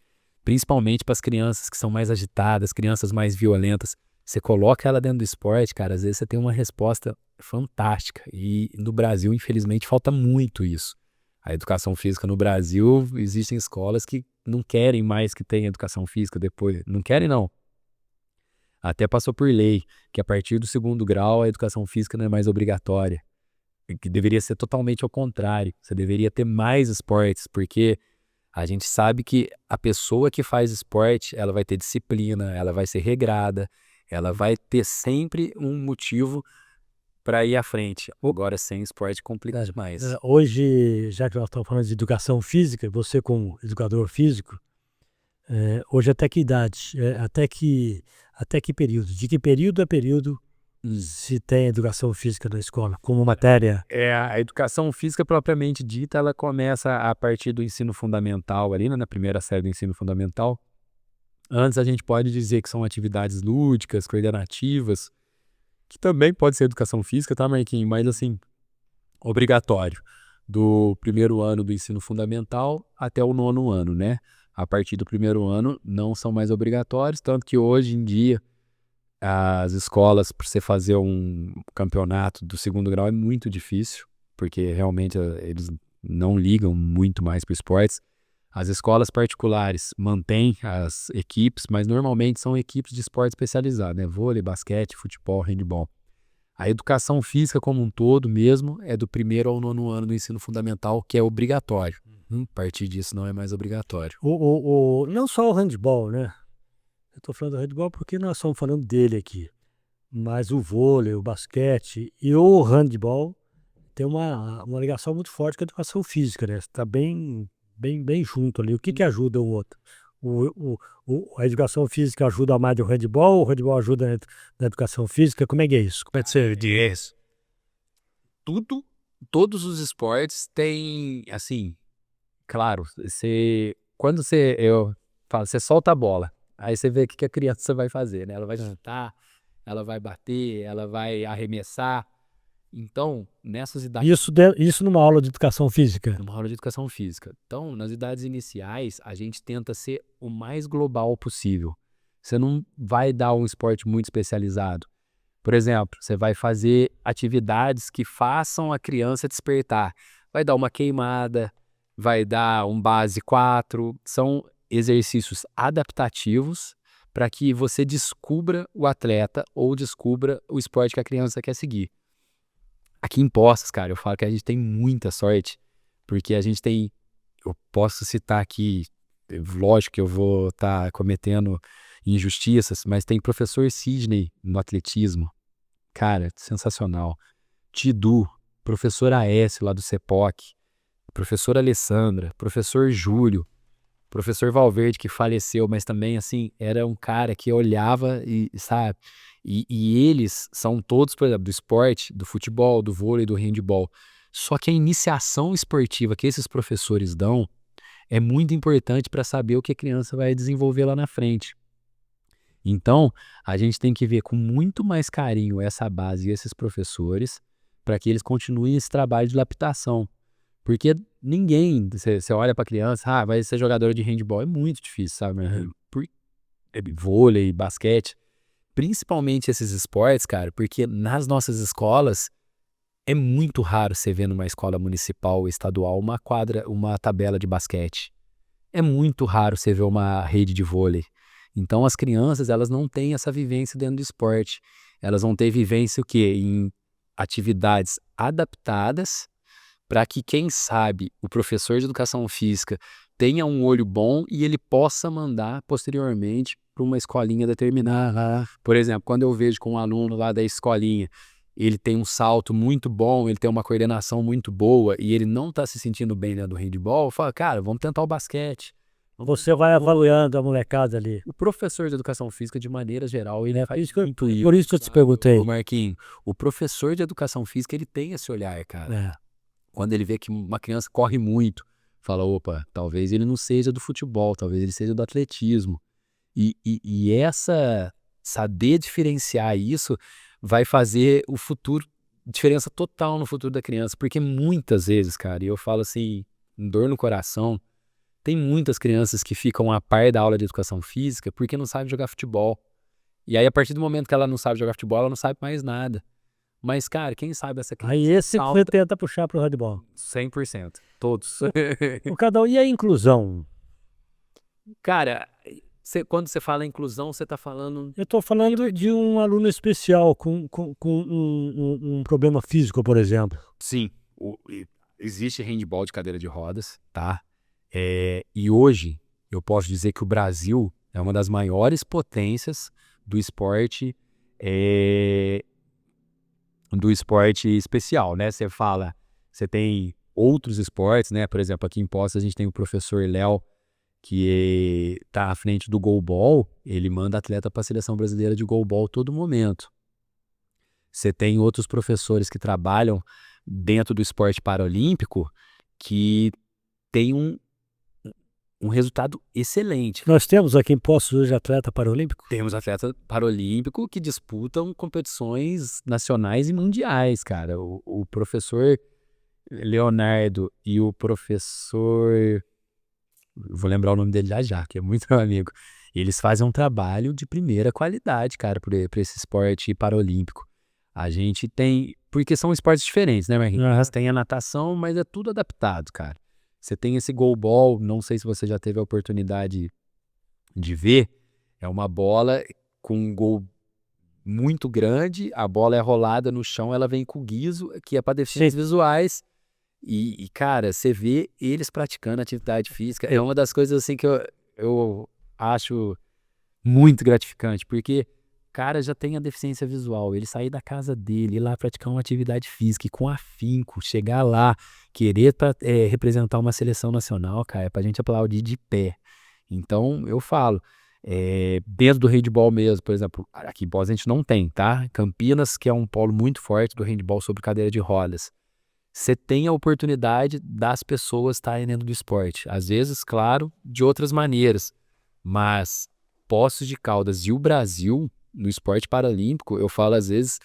principalmente para as crianças que são mais agitadas, crianças mais violentas. Você coloca ela dentro do esporte, cara, às vezes você tem uma resposta fantástica. E no Brasil, infelizmente, falta muito isso. A educação física no Brasil, existem escolas que não querem mais que tenha educação física depois. Não querem, não. Até passou por lei que a partir do 2º grau a educação física não é mais obrigatória. Que deveria ser totalmente ao contrário. Você deveria ter mais esportes, porque a gente sabe que a pessoa que faz esporte, ela vai ter disciplina, ela vai ser regrada, ela vai ter sempre um motivo para ir à frente. Agora, sem esporte, complica demais. Hoje, já que nós estamos falando de educação física, você como educador físico, hoje até que idade, até que período, de que período a período se tem educação física na escola, como matéria? A educação física propriamente dita, ela começa a partir do ensino fundamental ali, né, na primeira série do ensino fundamental. Antes a gente pode dizer que são atividades lúdicas, coordenativas, que também pode ser educação física, tá, Marquinhos? Mas assim, obrigatório. Do 1º ano do ensino fundamental até o 9º ano, né? A partir do 1º ano não são mais obrigatórios, tanto que hoje em dia as escolas, para você fazer um campeonato do 2º grau é muito difícil, porque realmente eles não ligam muito mais para esportes. As escolas particulares mantêm as equipes, mas normalmente são equipes de esporte especializado, né? Vôlei, basquete, futebol, handebol. A educação física como um todo mesmo é do 1º ao 9º ano do ensino fundamental, que é obrigatório. A partir disso não é mais obrigatório. Não só o handebol, né? Eu estou falando do handebol porque nós estamos falando dele aqui. Mas o vôlei, o basquete e o handebol tem uma ligação muito forte com a educação física, né? Está bem junto ali. O que ajuda o outro? A educação física ajuda mais o handebol ajuda na educação física? Como é que é isso? Como é que você diz? Todos os esportes têm, assim, claro, eu falo, você solta a bola, aí você vê o que a criança vai fazer, né? Ela vai chutar, ela vai bater, ela vai arremessar. Então, nessas idades... Isso numa aula de educação física? Numa aula de educação física. Então, nas idades iniciais, a gente tenta ser o mais global possível. Você não vai dar um esporte muito especializado. Por exemplo, você vai fazer atividades que façam a criança despertar. Vai dar uma queimada, vai dar um base 4. São exercícios adaptativos para que você descubra o atleta ou descubra o esporte que a criança quer seguir. Aqui em Poços, cara, eu falo que a gente tem muita sorte, porque a gente tem, eu posso citar aqui, lógico que eu vou estar cometendo injustiças, mas tem professor Sidney no atletismo, cara, sensacional. Tidu, professor Aécio lá do CEPOC, professora Alessandra, professor Júlio, professor Valverde, que faleceu, mas também, assim, era um cara que olhava e, sabe, e eles são todos, por exemplo, do esporte, do futebol, do vôlei, do handebol. Só que a iniciação esportiva que esses professores dão é muito importante para saber o que a criança vai desenvolver lá na frente. Então, a gente tem que ver com muito mais carinho essa base e esses professores para que eles continuem esse trabalho de lapidação. Porque ninguém, você olha para criança, vai ser jogador de handball, é muito difícil, sabe? Vôlei, basquete, principalmente esses esportes, cara, porque nas nossas escolas é muito raro você ver numa escola municipal ou estadual uma quadra, uma tabela de basquete. É muito raro você ver uma rede de vôlei. Então as crianças, elas não têm essa vivência dentro do esporte. Elas vão ter vivência o quê? Em atividades adaptadas para que, quem sabe, o professor de educação física tenha um olho bom e ele possa mandar posteriormente para uma escolinha determinada. Por exemplo, quando eu vejo com um aluno lá da escolinha, ele tem um salto muito bom, ele tem uma coordenação muito boa e ele não está se sentindo bem dentro do handball, eu falo, cara, vamos tentar o basquete. Você vai avaliando a molecada ali. O professor de educação física, de maneira geral, ele faz muito isso. Por isso que eu te perguntei. Ô Marquinhos, o professor de educação física, ele tem esse olhar, cara. Quando ele vê que uma criança corre muito, fala, opa, talvez ele não seja do futebol, talvez ele seja do atletismo. E saber diferenciar isso vai fazer o futuro, diferença total no futuro da criança. Porque muitas vezes, cara, e eu falo assim, dor no coração, tem muitas crianças que ficam a par da aula de educação física porque não sabem jogar futebol. E aí, a partir do momento que ela não sabe jogar futebol, ela não sabe mais nada. Mas, cara, quem sabe essa criança... Aí esse você tenta puxar pro handball. 100%. Todos. E a inclusão? Cara, quando você fala inclusão, você está falando... Eu estou falando de um aluno especial com um problema físico, por exemplo. Sim. Existe handball de cadeira de rodas, tá? E hoje, eu posso dizer que o Brasil é uma das maiores potências do esporte especial, né? Você tem outros esportes, né? Por exemplo, aqui em Poços a gente tem o professor Léo, que está à frente do goalball, ele manda atleta para a seleção brasileira de goalball todo momento. Você tem outros professores que trabalham dentro do esporte paralímpico que tem um resultado excelente. Nós temos aqui em Poços hoje atleta paralímpico? Temos atleta paralímpico que disputam competições nacionais e mundiais, cara. O professor Leonardo e o professor... Vou lembrar o nome dele já, que é muito meu amigo. Eles fazem um trabalho de primeira qualidade, cara, para esse esporte paralímpico. A gente tem... Porque são esportes diferentes, né, Marquinhos? Tem a natação, mas é tudo adaptado, cara. Você tem esse goalball, não sei se você já teve a oportunidade de ver, é uma bola com um gol muito grande, a bola é rolada no chão, ela vem com guiso, que é para deficientes visuais, e, cara, você vê eles praticando atividade física, é uma das coisas assim que eu acho muito gratificante, porque o cara já tem a deficiência visual, ele sair da casa dele, ir lá praticar uma atividade física e com afinco, chegar lá, querer representar uma seleção nacional, cara, é pra gente aplaudir de pé. Então, eu falo, dentro do handball mesmo, por exemplo, aqui em Poços a gente não tem, tá? Campinas, que é um polo muito forte do handball sobre cadeira de rodas. Você tem a oportunidade das pessoas estarem dentro do esporte. Às vezes, claro, de outras maneiras. Mas Poços de Caldas e o Brasil, no esporte paralímpico, eu falo às vezes,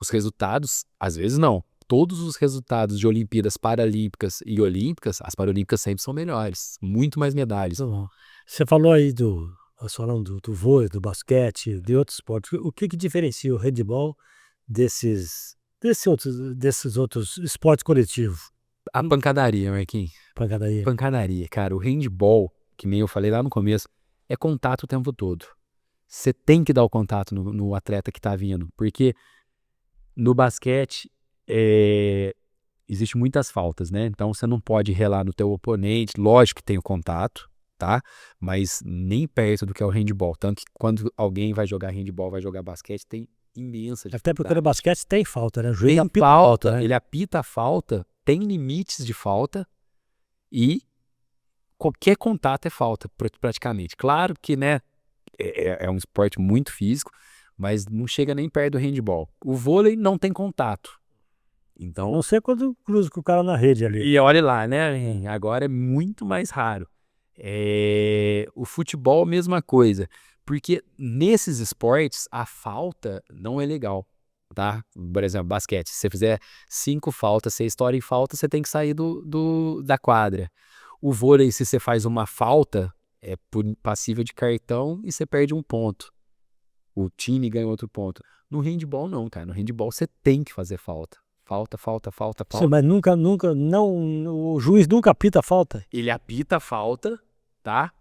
os resultados, às vezes não, todos os resultados de Olimpíadas Paralímpicas e Olímpicas, as Paralímpicas sempre são melhores, muito mais medalhas. Você falou aí do vôlei, do basquete, de outros esportes. O que diferencia o handball desses outros esportes coletivos? A pancadaria, Marquinhos. Pancadaria. Pancadaria, cara. O handball, que nem eu falei lá no começo, é contato o tempo todo. Você tem que dar o contato no atleta que tá vindo, porque no basquete existe muitas faltas, né? Então você não pode relar no teu oponente, lógico que tem o contato, tá? Mas nem perto do que é o handball. Tanto que quando alguém vai jogar handball, vai jogar basquete, tem imensa dificuldade. Até porque no basquete tem falta, né? O juiz apita falta, né? Ele apita a falta, tem limites de falta e qualquer contato é falta, praticamente. Claro que, né, é um esporte muito físico, mas não chega nem perto do handball. O vôlei não tem contato. Então, não sei quando cruza com o cara na rede ali. E olha lá, né? Agora é muito mais raro. O futebol, mesma coisa. Porque nesses esportes, a falta não é legal, tá? Por exemplo, basquete. Se você fizer 5 faltas, você estoura em falta, você tem que sair da quadra. O vôlei, se você faz uma falta, é passível de cartão e você perde um ponto. O time ganha outro ponto. No handball, não, cara. No handball, você tem que fazer falta. Falta, falta, falta, Sim, falta. mas não, o juiz nunca apita a falta. Ele apita a falta, tá?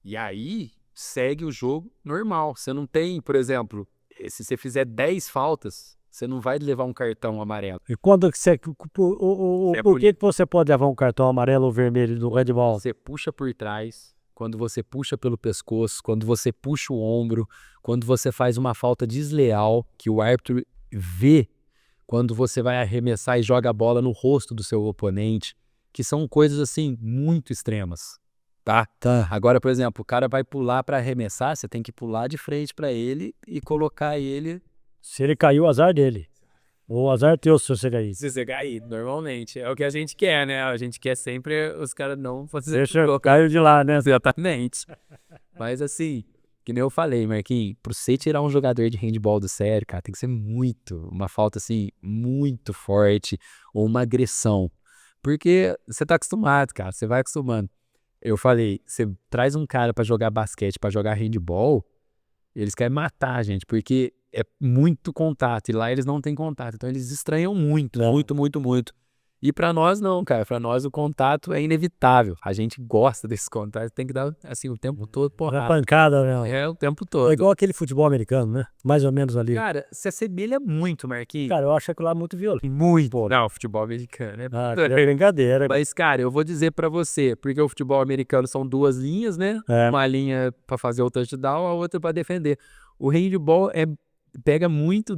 E aí segue o jogo normal. Você não tem, por exemplo, se você fizer 10 faltas, você não vai levar um cartão amarelo. E quando que você. Você Por que você pode levar um cartão amarelo ou vermelho do handball? Você puxa por trás, quando você puxa pelo pescoço, quando você puxa o ombro, quando você faz uma falta desleal, que o árbitro vê, quando você vai arremessar e joga a bola no rosto do seu oponente, que são coisas assim muito extremas, tá? Agora, por exemplo, o cara vai pular para arremessar, você tem que pular de frente para ele e colocar ele. Se ele caiu, o azar dele. O azar teu se você cair. Se você cair, normalmente. É o que a gente quer, né? A gente quer sempre os caras não fazer. Deixa caiu de lá, né? Exatamente. Mas assim, que nem eu falei, Marquinhos, pra você tirar um jogador de handball do sério, cara, tem que ser uma falta assim, muito forte, ou uma agressão. Porque você tá acostumado, cara, você vai acostumando. Eu falei, você traz um cara pra jogar basquete, pra jogar handball, eles querem matar a gente, porque é muito contato, e lá eles não têm contato, então eles estranham muito, muito, muito, muito. E pra nós não, cara, pra nós o contato é inevitável, a gente gosta desse contato, tem que dar assim o tempo todo, Uma porrada. pancada, né? É, o tempo É todo. igual aquele futebol americano, né? Mais ou menos ali. Cara, se assemelha muito, Marquinhos. Cara, eu acho aquilo lá muito violento. Muito. Não, futebol americano, Ah, que é brincadeira. Mas, cara, eu vou dizer pra você, porque o futebol americano são 2 linhas, né? É. Uma linha pra fazer o touchdown, a outra pra defender. O handball pega muito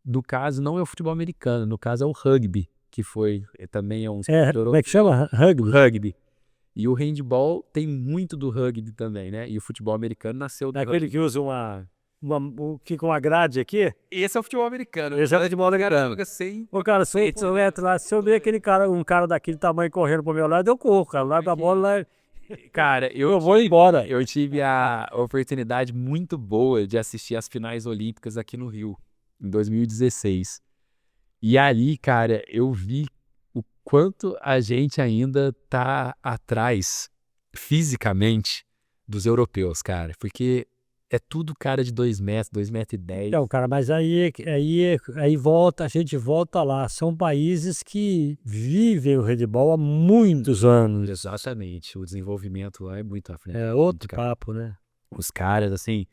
do caso, não é o futebol americano, no caso é o rugby, que também é um Como é que chama? Rugby. rugby. E o handball tem muito do rugby também, né? E o futebol americano nasceu do Daquele rugby. que usa com uma grade aqui. Esse é o futebol americano. Esse é o futebol americano. Joga sem. Ô, cara, se eu entro lá, se eu ver um cara daquele tamanho correndo pro meu lado, eu corro, cara. Larga a bola lá. Cara, Eu vou embora. eu tive a oportunidade muito boa de assistir as finais olímpicas aqui no Rio, em 2016. E ali, cara, eu vi o quanto a gente ainda tá atrás, fisicamente, dos europeus, cara. Porque é tudo cara de 2 metros, 2,10 m. Então, cara, mas aí a gente volta lá. São países que vivem o handebol há muitos anos. Exatamente. O desenvolvimento lá é muito à frente. É outro papo, né? Os caras, assim,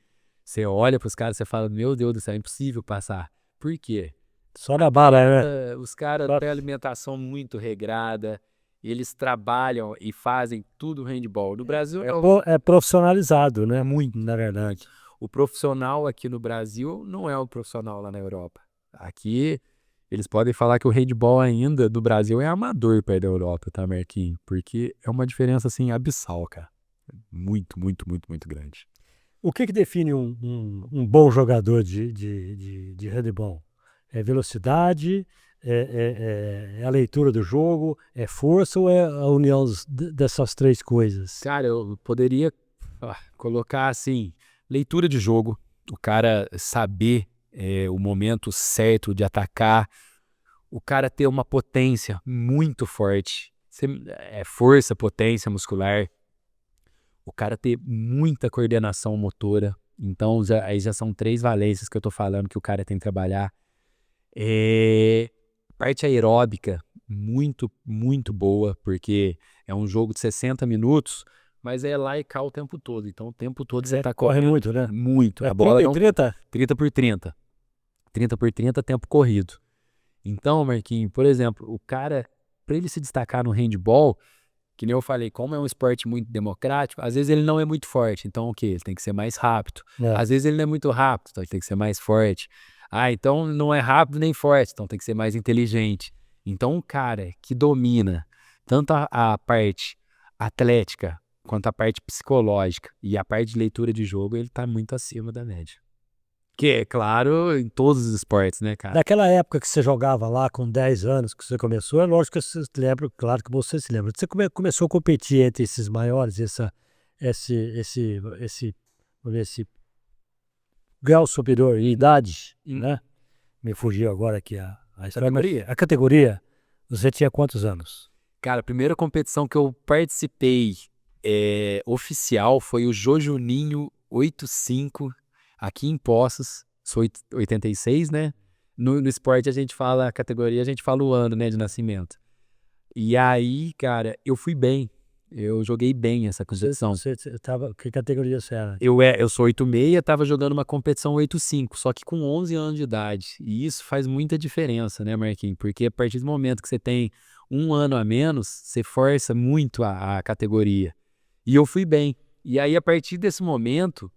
você olha pros caras e fala, meu Deus do céu, é impossível passar. Por quê? Só na bala, né? Os caras têm alimentação muito regrada, eles trabalham e fazem tudo handball. No Brasil, É profissionalizado, né? Muito, na verdade. o profissional aqui no Brasil não é o profissional lá na Europa. Aqui, eles podem falar que o handball ainda do Brasil é amador perto da Europa, tá, Marquinhos? Porque é uma diferença, assim, abissal, cara. Muito, muito, muito, muito grande. O que define um bom jogador de handebol? É velocidade, é a leitura do jogo, é força ou é a união dessas 3 coisas? Cara, eu poderia colocar assim, leitura de jogo, o cara saber o momento certo de atacar, o cara ter uma potência muito forte, força, potência muscular, o cara ter muita coordenação motora. Então, aí já são 3 valências que eu tô falando que o cara tem que trabalhar. Parte aeróbica, muito, muito boa, porque é um jogo de 60 minutos, mas é lá e cá o tempo todo. Então, o tempo todo você tá corre correndo muito, né? muito. A bola 30? 30 por 30. 30 por 30, tempo corrido. Então, Marquinhos, por exemplo, o cara, para ele se destacar no handball, que nem eu falei, como é um esporte muito democrático, às vezes ele não é muito forte. Então, o quê? Ele tem que ser mais rápido. Às vezes ele não é muito rápido, então ele tem que ser mais forte. Então não é rápido nem forte, então tem que ser mais inteligente. Então o cara que domina tanto a parte atlética quanto a parte psicológica e a parte de leitura de jogo, ele tá muito acima da média. Que é claro em todos os esportes, né, cara? Naquela época que você jogava lá com 10 anos que você começou, é lógico que você se lembra, claro que você se lembra. Você começou a competir entre esses maiores, esse grau superior em idade, né? Me fugiu agora aqui a história. Categoria? A categoria, você tinha quantos anos? Cara, a primeira competição que eu participei oficial foi o Jô Juninho 85, aqui em Poços. Sou 86, né? No esporte a gente fala a categoria, a gente fala o ano, né, de nascimento. E aí, cara, eu fui bem. Eu joguei bem essa competição. Você tava, que categoria você era? Eu sou 86, tava jogando uma competição 85, só que com 11 anos de idade. E isso faz muita diferença, né, Marquinhos? Porque a partir do momento que você tem um ano a menos, você força muito a categoria. E eu fui bem. E aí, a partir desse momento,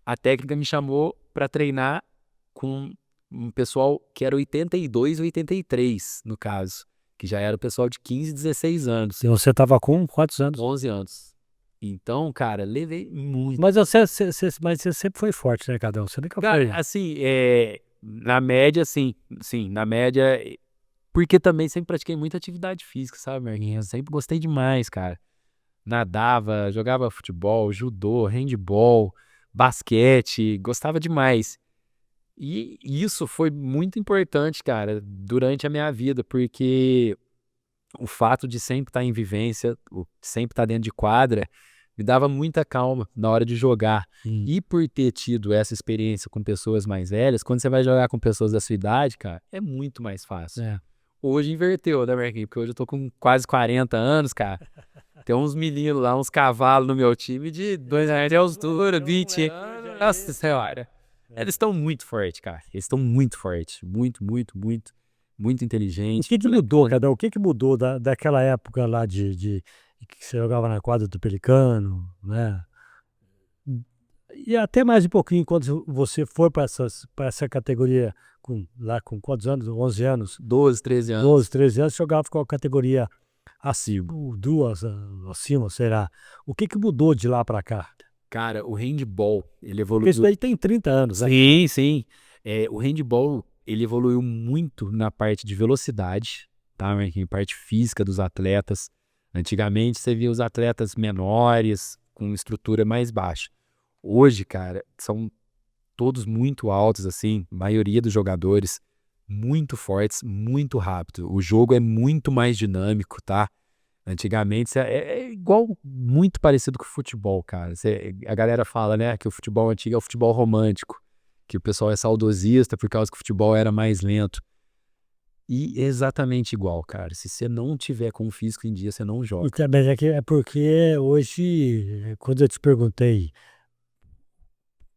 a técnica me chamou para treinar com um pessoal que era 82 e 83, no caso. Que já era o pessoal de 15, 16 anos. E você tava com quantos anos? 11 anos. Então, cara, levei muito. Mas você sempre foi forte, né, Cadão? Você nunca foi. Cara, assim, na média, sim, na média, porque também sempre pratiquei muita atividade física, sabe, Marquinhos? Eu sempre gostei demais, cara. Nadava, jogava futebol, judô, handball, basquete, gostava demais. E isso foi muito importante, cara, durante a minha vida, porque o fato de sempre estar em vivência, sempre estar dentro de quadra, me dava muita calma na hora de jogar. E por ter tido essa experiência com pessoas mais velhas, quando você vai jogar com pessoas da sua idade, cara, é muito mais fácil. Hoje inverteu, né, Marquinhos? Porque hoje eu tô com quase 40 anos, cara. Tem uns meninos lá, uns cavalos no meu time de 2 anos de altura, 20 anos. Nossa Senhora. Eles estão muito fortes, cara. Eles estão muito fortes. Muito, muito, muito. Muito inteligentes. O que mudou, Cadão? O que mudou daquela época lá de que você jogava na quadra do Pelicano, né? E até mais um pouquinho quando você foi para essa categoria lá com quantos anos? 11 anos? 12, 13 anos. 12, 13 anos, jogava com a categoria acima, duas acima, será? O que mudou de lá para cá? Cara, o handball, ele evoluiu. Porque isso daí tem 30 anos, né? Sim, sim. O handball, ele evoluiu muito na parte de velocidade, tá, Marquinhos? Parte física dos atletas. Antigamente, você via os atletas menores, com estrutura mais baixa. Hoje, cara, são todos muito altos, assim, a maioria dos jogadores muito fortes, muito rápido. O jogo é muito mais dinâmico, tá? Antigamente é igual, muito parecido com o futebol, cara. A galera fala, né, que o futebol antigo é o futebol romântico, que o pessoal é saudosista por causa que o futebol era mais lento. E é exatamente igual, cara. Se você não tiver com o físico em dia, você não joga. E também é porque hoje, quando eu te perguntei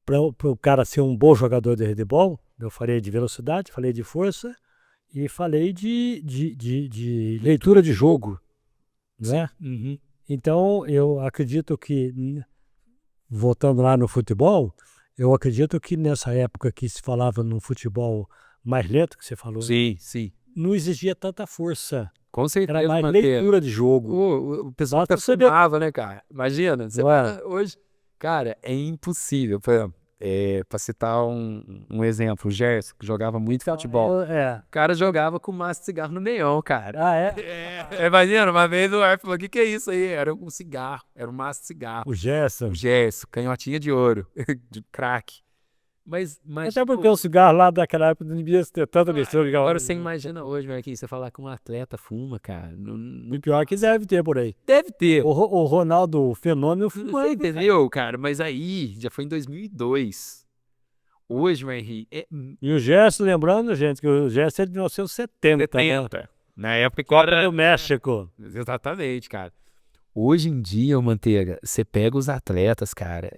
para o cara ser um bom jogador de handebol, eu falei de velocidade, falei de força e falei de leitura de jogo, né? Uhum. Então, eu acredito que, voltando lá no futebol, eu acredito que nessa época que se falava no futebol mais lento, que você falou, Sim, sim. não exigia tanta força. Com certeza. Era mais leitura de jogo. O pessoal até sonhava, né, cara? Imagina, você hoje, cara, é impossível. Por exemplo, pra citar um exemplo, o Gerson, que jogava muito futebol. O cara jogava com maço de cigarro no meião, cara. Ah, é? Imagina, uma vez o Arthur falou, o que é isso aí? Era um cigarro, era um maço de cigarro. O Gerson. O Gerson, canhotinha de ouro, de craque. Mas até porque o cigarro lá daquela época não devia ter tanta mistura. Agora você imagina hoje, Marquinhos, você falar que um atleta fuma, cara. E pior que deve ter por aí. Deve ter. O Ronaldo Fenômeno fuma. Você entendeu, cara? Mas aí, já foi em 2002. Hoje, Marquinhos... E o Gerson, lembrando, gente, que o Gerson é de 1970. 70. Na época que era do México. Exatamente, cara. Hoje em dia, Manteiga, você pega os atletas, cara,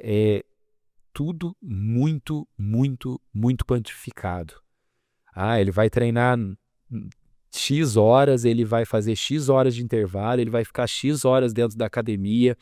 tudo muito, muito, muito quantificado. Ele vai treinar X horas, ele vai fazer X horas de intervalo, ele vai ficar X horas dentro da academia,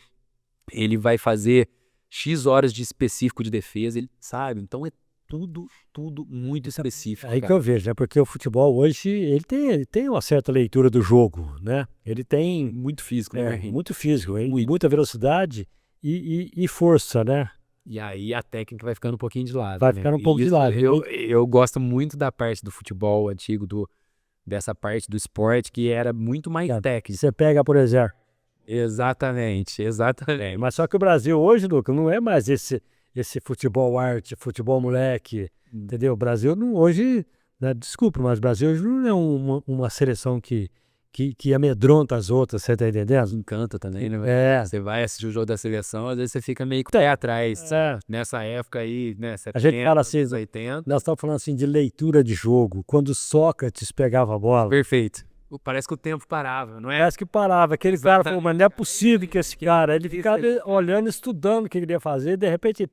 ele vai fazer X horas de específico de defesa, ele sabe? Então é tudo muito específico. Aí que eu vejo, né? Porque o futebol hoje, ele tem uma certa leitura do jogo, né? Ele tem... Muito físico, né? Muito físico, muita velocidade e força, né? E aí a técnica vai ficando um pouquinho de lado. Vai ficando um pouco de lado. Eu gosto muito da parte do futebol antigo, dessa parte do esporte, que era muito mais técnica. Você pega, por exemplo... Exatamente. Mas só que o Brasil hoje, Lucas, não é mais esse futebol arte, futebol moleque, entendeu? O Brasil não, hoje, né, desculpa, mas o Brasil hoje não é uma seleção que amedronta as outras, você tá entendendo? Encanta também, né? É. Você vai assistir o jogo da seleção, às vezes você fica meio com o pé atrás. É. Nessa época aí, né? A gente 70, fala assim, 80. nós estamos falando assim de leitura de jogo. Quando Sócrates pegava a bola, Perfeito. Parece que o tempo parava, não é? parece que parava. Aquele cara falou, mas não é possível que esse cara. Ele ficava olhando, estudando o que ele ia fazer, e de repente,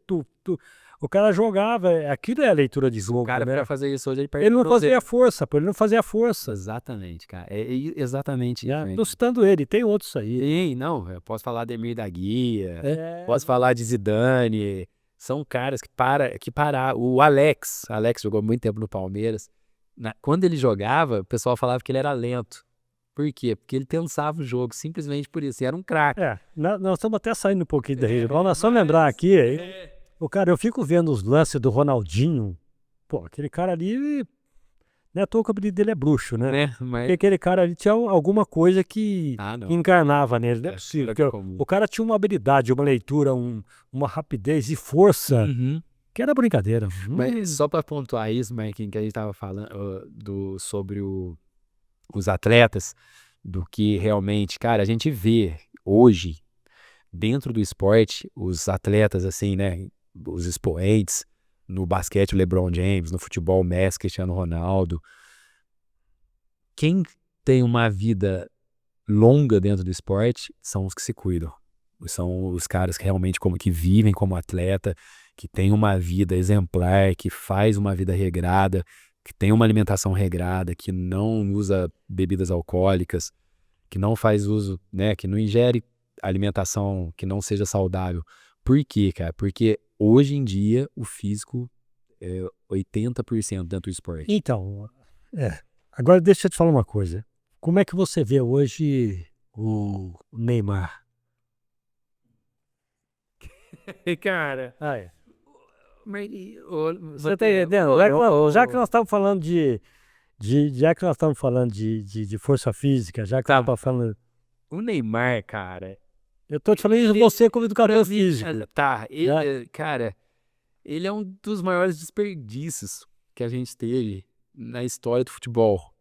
o cara jogava. Aquilo é a leitura de jogo. O cara, né? pra fazer isso hoje, ele perde Ele não o tornozelo. fazia força, pô, ele não fazia força. Exatamente, cara. É exatamente isso. Estou citando ele, tem outros aí. Sim, não, eu posso falar de Emir da Guia, É. posso falar de Zidane, são caras que pararam. O Alex jogou muito tempo no Palmeiras. Quando ele jogava, o pessoal falava que ele era lento. Por quê? Porque ele pensava o jogo, simplesmente por isso. E era um craque. Nós estamos até saindo um pouquinho da região. Nós só lembrar aqui, eu fico vendo os lances do Ronaldinho. Pô, aquele cara ali, não é à toa que o apelido dele é bruxo, né? Mas... Porque aquele cara ali tinha alguma coisa que encarnava nele, né? O cara tinha uma habilidade, uma leitura, uma rapidez e força, que era brincadeira. Mas só para pontuar isso, Marquinhos, que a gente estava falando sobre os atletas, do que realmente, cara, a gente vê hoje, dentro do esporte, os atletas, assim, né, os expoentes, no basquete, o LeBron James, no futebol, o Messi, Cristiano Ronaldo. Quem tem uma vida longa dentro do esporte são os que se cuidam. São os caras que realmente que vivem como atleta, que tem uma vida exemplar, que faz uma vida regrada, que tem uma alimentação regrada, que não usa bebidas alcoólicas, que não faz uso, né, que não ingere alimentação que não seja saudável. Por quê, cara? Porque hoje em dia o físico é 80% dentro do esporte. Então, agora deixa eu te falar uma coisa. Como é que você vê hoje o Neymar? Cara, você tá entendendo? Já que nós estamos falando já que nós estamos falando de força física, já que nós estamos falando... O Neymar, cara... Eu tô te falando isso você como educador físico. Tá, cara, ele é um dos maiores desperdícios que a gente teve na história do futebol.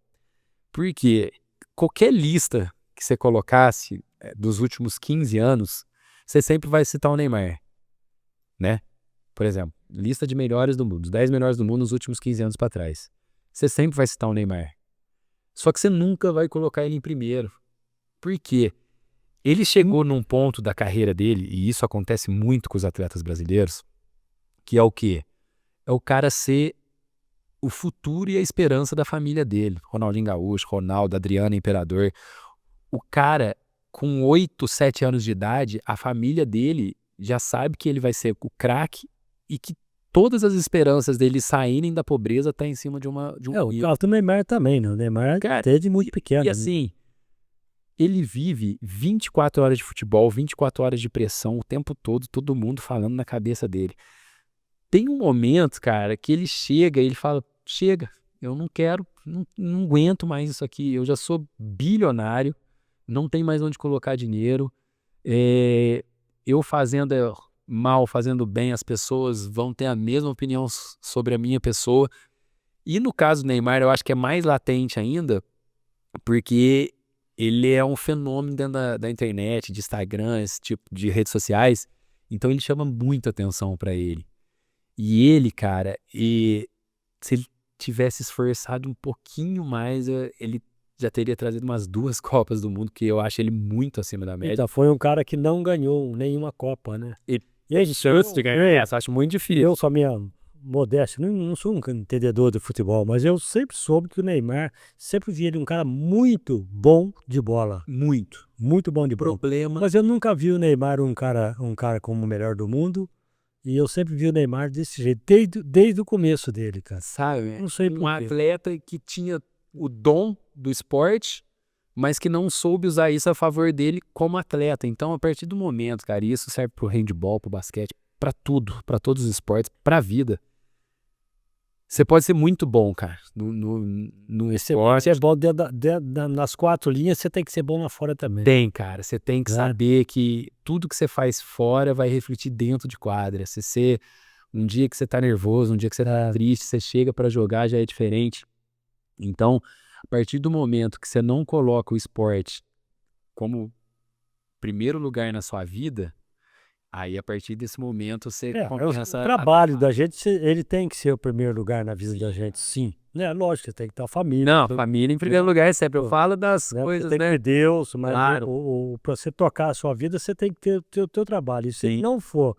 Porque qualquer lista que você colocasse dos últimos 15 anos, você sempre vai citar o Neymar, né? Por exemplo, lista de melhores do mundo, os 10 melhores do mundo nos últimos 15 anos para trás. Você sempre vai citar o Neymar. Só que você nunca vai colocar ele em primeiro. Por quê? Ele chegou num ponto da carreira dele, e isso acontece muito com os atletas brasileiros, que é o quê? É o cara ser o futuro e a esperança da família dele. Ronaldinho Gaúcho, Ronaldo, Adriano Imperador. O cara, com 8, 7 anos de idade, a família dele já sabe que ele vai ser o craque e que todas as esperanças dele saírem da pobreza tá em cima de um o caso do Neymar também, né? O Neymar desde muito pequeno. E assim, ele vive 24 horas de futebol, 24 horas de pressão o tempo todo mundo falando na cabeça dele. Tem um momento, cara, que ele chega e ele fala, chega, eu não quero, não aguento mais isso aqui, eu já sou bilionário, não tem mais onde colocar dinheiro, eu fazendo mal, fazendo bem, as pessoas vão ter a mesma opinião sobre a minha pessoa. E no caso do Neymar, eu acho que é mais latente ainda, porque ele é um fenômeno dentro da internet, de Instagram, esse tipo de redes sociais, então ele chama muita atenção para ele. E ele, cara, se ele tivesse esforçado um pouquinho mais, ele já teria trazido umas 2 Copas do Mundo, que eu acho ele muito acima da média. Então, foi um cara que não ganhou nenhuma Copa, né? E a chance de ganhar essa, acho muito difícil. Eu sou minha modéstia, não sou um entendedor de futebol, mas eu sempre soube que o Neymar, sempre vi ele um cara muito bom de bola. Muito bom de bola. Mas eu nunca vi o Neymar um cara como o melhor do mundo. E eu sempre vi o Neymar desse jeito, desde o começo dele, cara. Sabe? Não sei por quê. Atleta que tinha o dom do esporte, mas que não soube usar isso a favor dele como atleta. Então, a partir do momento, cara, isso serve pro handebol, pro basquete, pra tudo, pra todos os esportes, pra vida. Você pode ser muito bom, cara, no esporte. Você é bom nas 4 linhas, você tem que ser bom lá fora também. Tem, cara, você tem que Né? saber que tudo que você faz fora vai refletir dentro de quadra. Se você, um dia que você tá nervoso, um dia que você tá triste, você chega pra jogar, já é diferente. Então, a partir do momento que você não coloca o esporte como primeiro lugar na sua vida, aí a partir desse momento você O começa a trabalho da gente, ele tem que ser o primeiro lugar na vida da gente, sim. Né? Lógico, você tem que ter uma família. Não, família em primeiro lugar sempre. Eu Pô, falo das né? Você coisas, tem que né? ter Deus, mas Claro. para você tocar a sua vida, você tem que ter o teu trabalho. E se Sim. não for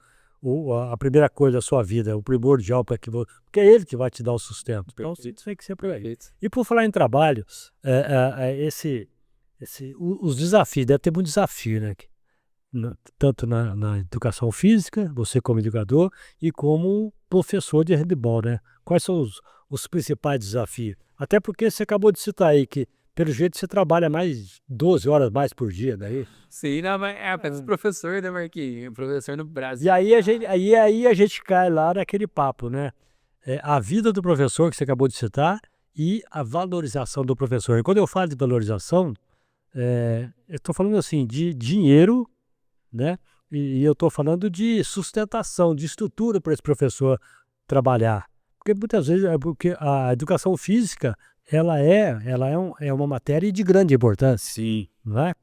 a primeira coisa da sua vida, o primordial para que você. Porque é ele que vai te dar o sustento. Então, você tem que ser por aí. Perfeito. E por falar em trabalho, os desafios, deve ter muito desafio, né? Tanto na educação física, você como educador, e como professor de handebol, né? Quais são os principais desafios? Até porque você acabou de citar aí que, pelo jeito, você trabalha mais 12 horas mais por dia, daí. Sim, não, mas é apenas professor, né, Marquinhos? Professor no Brasil. E aí a gente cai lá naquele papo, né? A vida do professor que você acabou de citar e a valorização do professor. E quando eu falo de valorização, eu estou falando assim de dinheiro, né? E eu estou falando de sustentação, de estrutura para esse professor trabalhar. Porque muitas vezes porque a educação física ela é uma matéria de grande importância, Sim. não é?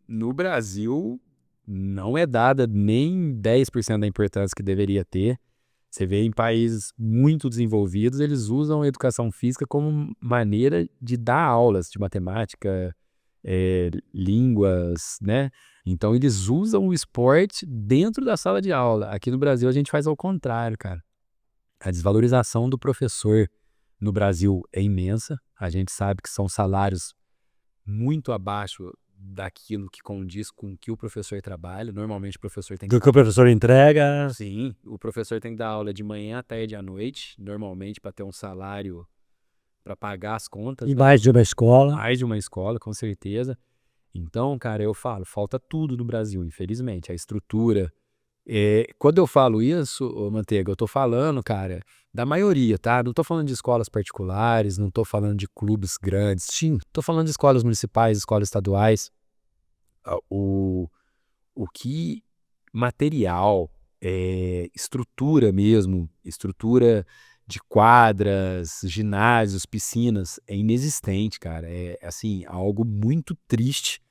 No Brasil, não é dada nem 10% da importância que deveria ter. Você vê em países muito desenvolvidos, eles usam a educação física como maneira de dar aulas de matemática, línguas, né? Então eles usam o esporte dentro da sala de aula. Aqui no Brasil a gente faz ao contrário, cara. A desvalorização do professor no Brasil é imensa. A gente sabe que são salários muito abaixo daquilo que condiz com o que o professor trabalha. Normalmente o professor tem que... Do que o professor entrega. Sim, o professor tem que dar aula de manhã, à tarde e à noite, normalmente para ter um salário para pagar as contas, E né? mais de uma escola. Mais de uma escola, com certeza. Então, cara, eu falo, falta tudo no Brasil, infelizmente. A estrutura. Quando eu falo isso, ô Manteiga, eu tô falando, cara, da maioria, tá? Não tô falando de escolas particulares, não tô falando de clubes grandes. Sim, tô falando de escolas municipais, escolas estaduais. O que material, estrutura mesmo, estrutura de quadras, ginásios, piscinas, é inexistente, cara. É, assim, algo muito triste.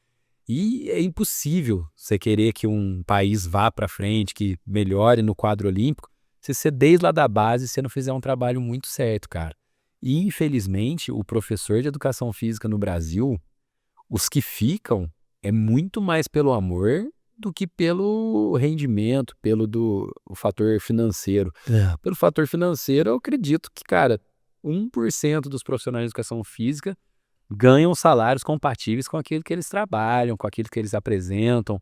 E é impossível você querer que um país vá para frente, que melhore no quadro olímpico, se você desde lá da base você não fizer um trabalho muito certo, cara. E infelizmente o professor de educação física no Brasil, os que ficam, é muito mais pelo amor do que pelo rendimento, o fator financeiro. Pelo fator financeiro, eu acredito que, cara, 1% dos profissionais de educação física ganham salários compatíveis com aquilo que eles trabalham, com aquilo que eles apresentam.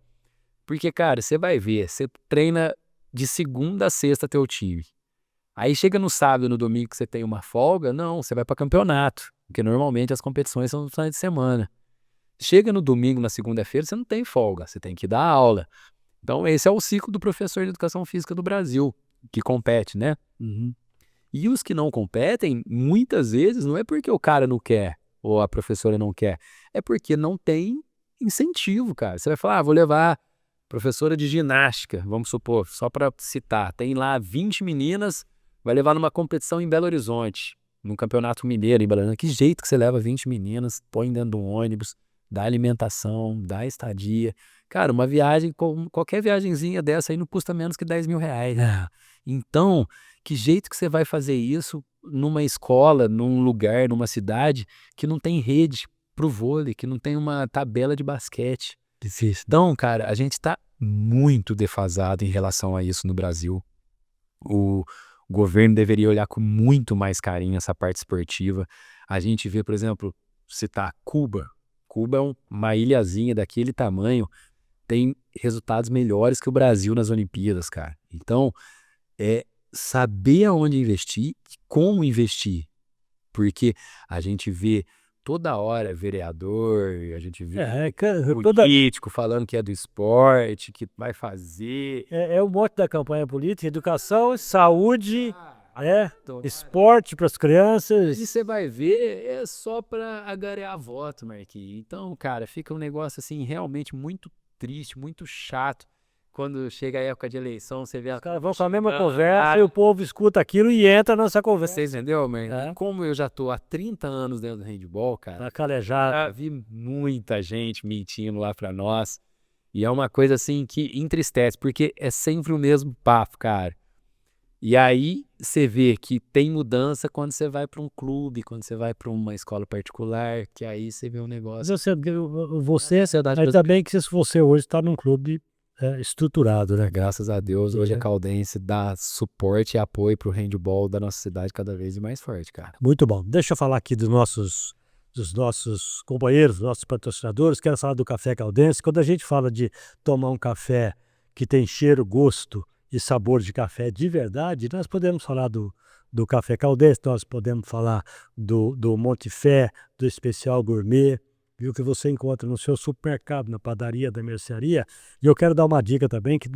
Porque, cara, você vai ver, você treina de segunda a sexta teu time. Aí chega no sábado, no domingo que você tem uma folga, não, você vai para campeonato, porque normalmente as competições são no final de semana. Chega no domingo, na segunda-feira, você não tem folga, você tem que dar aula. Então esse é o ciclo do professor de educação física do Brasil, que compete, né? Uhum. E os que não competem, muitas vezes, não é porque o cara não quer, ou a professora não quer, é porque não tem incentivo, cara. Você vai falar, vou levar professora de ginástica, vamos supor, só para citar, tem lá 20 meninas, vai levar numa competição em Belo Horizonte, num campeonato mineiro em Belo Horizonte. Que jeito que você leva 20 meninas, põe dentro de um ônibus, dá alimentação, dá estadia. Cara, uma viagem, qualquer viagenzinha dessa aí não custa menos que 10 mil reais. Então, que jeito que você vai fazer isso numa escola, num lugar, numa cidade que não tem rede pro vôlei, que não tem uma tabela de basquete? Difícil. Então, cara, a gente está muito defasado em relação a isso no Brasil. O governo deveria olhar com muito mais carinho essa parte esportiva. A gente vê, por exemplo, citar Cuba. Cuba é uma ilhazinha daquele tamanho, tem resultados melhores que o Brasil nas Olimpíadas, cara. Então, é saber aonde investir e como investir. Porque a gente vê toda hora vereador, a gente vê político falando que é do esporte, que vai fazer. É o mote da campanha política: educação, saúde Esporte para as crianças. E você vai ver, é só para agariar voto, Marquinhos. Então, cara, fica um negócio assim realmente muito triste, muito chato. Quando chega a época de eleição, você vê Os caras vão com a mesma conversa e o povo escuta aquilo e entra nessa conversa. Você entendeu, man? Como eu já tô há 30 anos dentro do handball, cara, Tá calejado. já vi muita gente mentindo lá pra nós. E é uma coisa assim que entristece, porque é sempre o mesmo papo, cara. E aí você vê que tem mudança quando você vai para um clube, quando você vai para uma escola particular, que aí você vê um Mas negócio. ainda bem que se você hoje está num clube estruturado, né? Graças a Deus, hoje a Caldense dá suporte e apoio pro handball da nossa cidade cada vez mais forte, cara. Muito bom. Deixa eu falar aqui dos nossos companheiros, dos nossos patrocinadores. Quero falar do Café Caldense. Quando a gente fala de tomar um café que tem cheiro, gosto e sabor de café de verdade, nós podemos falar do Café Caldense, nós podemos falar do Monte-Fé, do Especial Gourmet, viu, que você encontra no seu supermercado, na padaria, da mercearia. E eu quero dar uma dica também que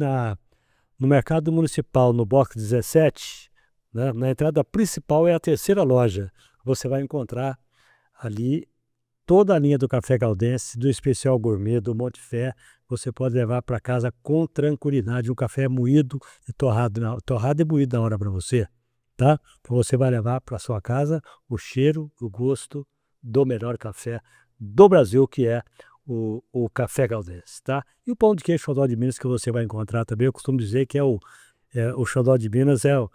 no Mercado Municipal, no Box 17, né, na entrada principal é a terceira loja. Você vai encontrar ali toda a linha do Café Caldense, do Especial Gourmet, do Monte-Fé. Você pode levar para casa com tranquilidade. O café é moído e torrado e moído na hora para você, tá? Então você vai levar para sua casa o cheiro, o gosto do melhor café do Brasil, que é o Café Caldense, tá? E o pão de queijo Xodó de Minas que você vai encontrar também. Eu costumo dizer que o Xodó de Minas é o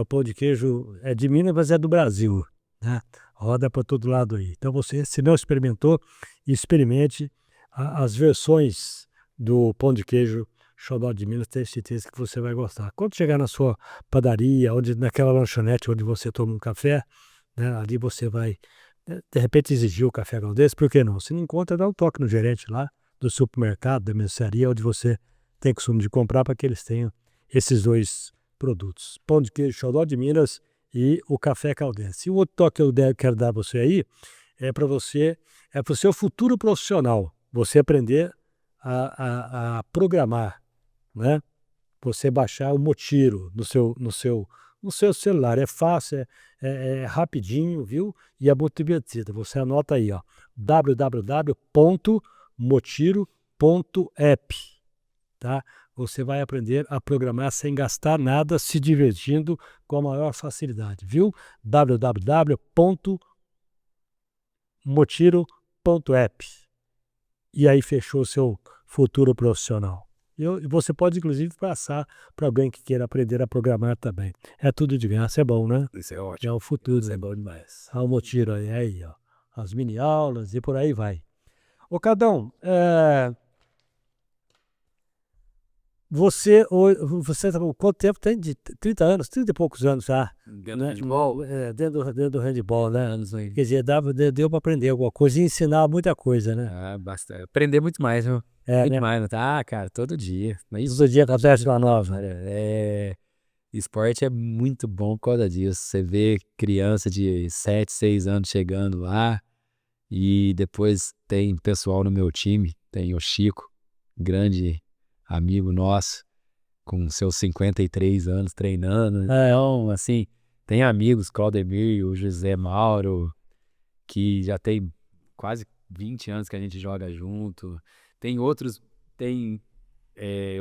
pão de queijo, é de Minas, mas é do Brasil, né? Roda para todo lado aí. Então você, se não experimentou, experimente as versões do pão de queijo Xodó de Minas, tenho certeza que você vai gostar. Quando chegar na sua padaria, naquela lanchonete onde você toma um café, né, ali você vai, de repente, exigir o Café Caldense, por que não? Se não encontra, dá um toque no gerente lá do supermercado, da mercearia, onde você tem costume de comprar, para que eles tenham esses dois produtos. Pão de queijo Xodó de Minas e o Café Caldense. E o outro toque que eu quero dar para você aí é para o seu futuro profissional. Você aprender a programar, né? Você baixar o Motiro no seu celular. É fácil, é rapidinho, viu? E é muito divertido. Você anota aí, ó, www.motiro.app, tá? Você vai aprender a programar sem gastar nada, se divertindo com a maior facilidade, viu? www.motiro.app. E aí fechou o seu futuro profissional. E você pode, inclusive, passar para alguém que queira aprender a programar também. É tudo de graça, é bom, né? Isso é ótimo. É o futuro. Isso é bom demais. O Motiro aí, ó. As mini aulas e por aí vai. Ô, Cadão, você tá com quanto tempo tem? De 30 anos, 30 e poucos anos já. Dentro do handball? Dentro do handball, né? Anos aí. Quer dizer, deu para aprender alguma coisa e ensinar muita coisa, né? Bastante. Aprender muito mais, viu? Muito né? mais, tá, cara, todo dia. Mas Todo dia acontece uma nova. esporte é muito bom por causa disso. Você vê criança de 7, 6 anos chegando lá e depois tem pessoal no meu time, tem o Chico, grande amigo nosso, com seus 53 anos treinando. Assim, tem amigos, Claudemir, o José Mauro, que já tem quase 20 anos que a gente joga junto. Tem outros,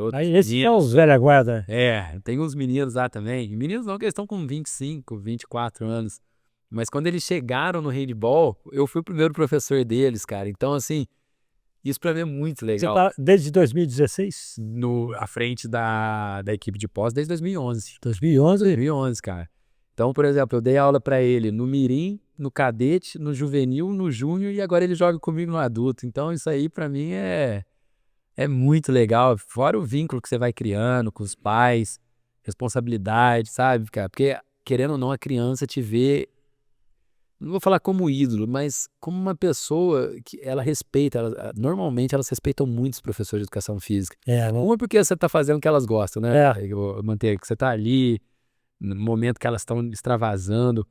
outros Aí esses são os velha guarda. tem uns meninos lá também. Meninos não, que eles estão com 25, 24 anos. Mas quando eles chegaram no handball, eu fui o primeiro professor deles, cara. Então, assim, isso pra mim é muito legal. Você tá desde 2016? À frente da equipe de pós desde 2011. 2011? 2011, cara. Então, por exemplo, eu dei aula pra ele no mirim, no cadete, no juvenil, no júnior e agora ele joga comigo no adulto. Então, isso aí pra mim é muito legal. Fora o vínculo que você vai criando com os pais, responsabilidade, sabe, cara? Porque, querendo ou não, a criança te vê, não vou falar como ídolo, mas como uma pessoa que ela respeita. Normalmente elas respeitam muito os professores de educação física. Uma porque você tá fazendo o que elas gostam, né? Manter que você tá ali, no momento que elas estão extravasando.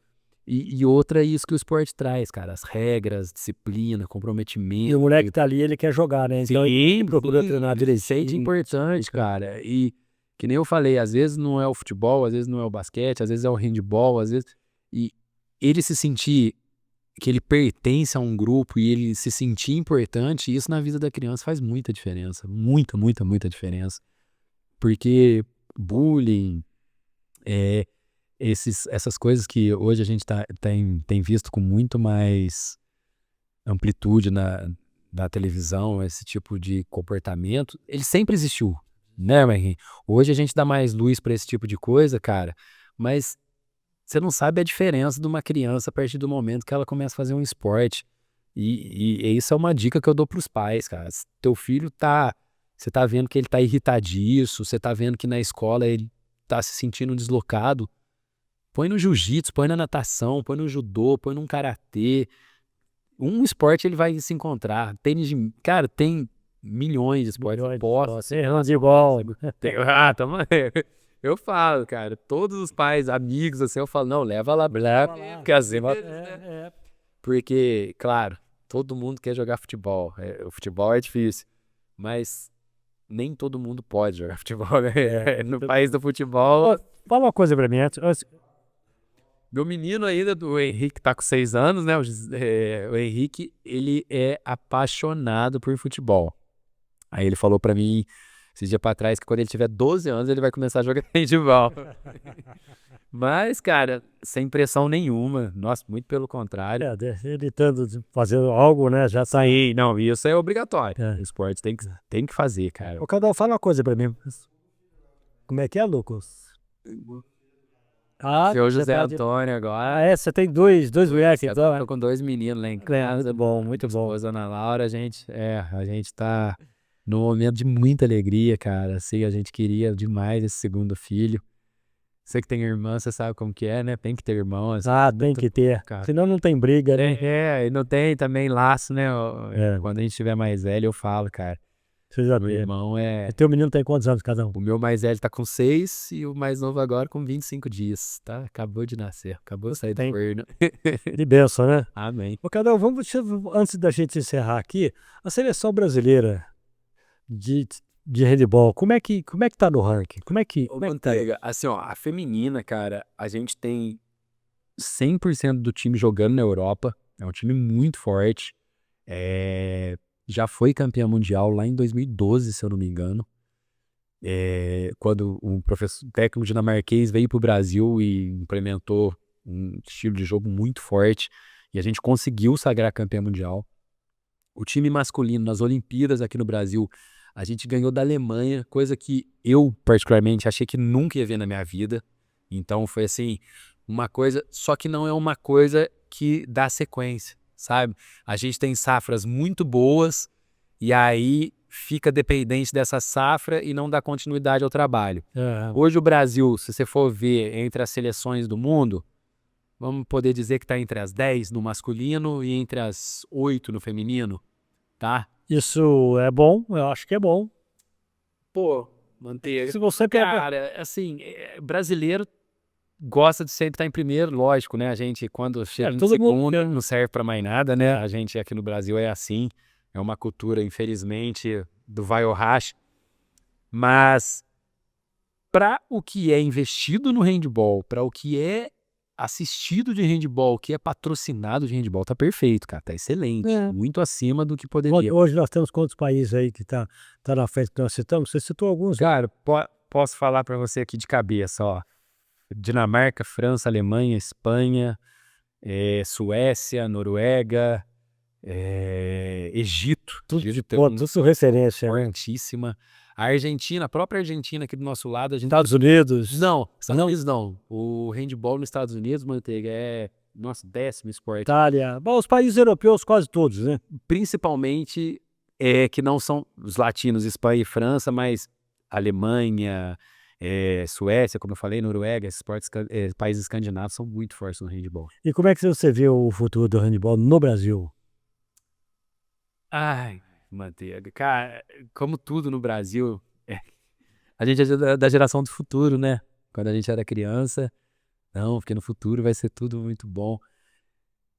E outra é isso que o esporte traz, cara. As regras, disciplina, comprometimento. E o moleque tá ali, ele quer jogar, né? Então ele procura treinar direito. Isso é importante, cara. E Que nem eu falei, às vezes não é o futebol, às vezes não é o basquete, às vezes é o handball, às vezes... E ele se sentir que ele pertence a um grupo e ele se sentir importante, isso na vida da criança faz muita diferença. Muita, muita, muita diferença. Porque bullying, essas coisas que hoje a gente tem visto com muito mais amplitude na televisão, esse tipo de comportamento, ele sempre existiu, né, Marquinhos? Hoje a gente dá mais luz para esse tipo de coisa, cara, mas você não sabe a diferença de uma criança a partir do momento que ela começa a fazer um esporte. E isso é uma dica que eu dou para os pais, cara. Se teu filho você tá vendo que ele tá irritadiço, você tá vendo que na escola ele tá se sentindo deslocado, põe no jiu-jitsu, põe na natação, põe no judô, põe num karatê. Um esporte ele vai se encontrar. Cara, tem milhões de esportes. Handebol. Eu falo, cara, todos os pais, amigos, assim, eu falo, não, leva lá, porque às vezes, porque, claro, todo mundo quer jogar futebol. O futebol é difícil, mas nem todo mundo pode jogar futebol, né? No país do futebol. Fala uma coisa pra mim antes. Meu menino ainda, o Henrique, tá com 6 anos, né? O Henrique, ele é apaixonado por futebol. Aí ele falou pra mim, esses dias pra trás, que quando ele tiver 12 anos, ele vai começar a jogar handebol. Mas, cara, sem pressão nenhuma. Nossa, muito pelo contrário. Ele estando fazendo algo, né? Já tá aí. Não, isso é obrigatório. O esporte tem que fazer, cara. Ô, Cadu, fala uma coisa pra mim. Como é que é, Lucas? Seu José Antônio agora. Você tem dois moleques, então. Tô com 2 meninos lá em casa. Muito bom, muito bom. Esposa Ana Laura, a gente tá num momento de muita alegria, cara. Assim, a gente queria demais esse segundo filho. Você que tem irmã, você sabe como que é, né? Tem que ter irmão. Assim, Tem que ter. cara. Senão não tem briga, né? E não tem também laço, né? Quando a gente tiver mais velho, eu falo, cara. Você já Meu tem. irmão Teu menino tem quantos anos cada um? O meu mais velho tá com 6 e o mais novo agora com 25 dias, tá? Acabou de nascer, acabou de sair do forno. De bênção, né? Amém. Ô, Cadu, antes da gente encerrar aqui, a seleção brasileira de handebol, como é que tá no ranking? Como é que Manteiga, assim, ó, a feminina, cara, a gente tem 100% do time jogando na Europa, é um time muito forte, já foi campeã mundial lá em 2012, se eu não me engano, quando o técnico dinamarquês veio para o Brasil e implementou um estilo de jogo muito forte, e a gente conseguiu sagrar campeã mundial. O time masculino nas Olimpíadas aqui no Brasil, a gente ganhou da Alemanha, coisa que eu, particularmente, achei que nunca ia ver na minha vida. Então foi assim, uma coisa, só que não é uma coisa que dá sequência, sabe? A gente tem safras muito boas e aí fica dependente dessa safra e não dá continuidade ao trabalho. Hoje o Brasil, se você for ver entre as seleções do mundo, vamos poder dizer que está entre as 10 no masculino e entre as 8 no feminino, tá? Isso é bom, eu acho que é bom. Pô, manteiga. Se você Cara, assim, brasileiro gosta de sempre estar em primeiro, lógico, né? A gente, quando chega em segundo, não serve para mais nada, né? A gente aqui no Brasil é assim, é uma cultura, infelizmente, do vai ou racha. Mas, para o que é investido no handball, para o que é assistido de handball, que é patrocinado de handball, tá perfeito, cara, tá excelente, muito acima do que poderia. Hoje nós temos quantos países aí que tá na frente que nós citamos? Você citou alguns. Cara, posso falar para você aqui de cabeça, ó. Dinamarca, França, Alemanha, Espanha, Suécia, Noruega, Egito. Tudo referência. Fortíssima. A Argentina, a própria Argentina aqui do nosso lado. Estados Unidos? Não, Estados Unidos não. O handball nos Estados Unidos, manteiga, é nosso 10º esporte. Itália. Bom, os países europeus quase todos, né? Principalmente que não são os latinos, Espanha e França, mas Alemanha, Suécia, como eu falei, Noruega, esses países escandinavos são muito fortes no handball. E como é que você vê o futuro do handball no Brasil? Ai, manteiga. Cara, como tudo no Brasil, a gente é da geração do futuro, né? Quando a gente era criança, não, porque no futuro vai ser tudo muito bom.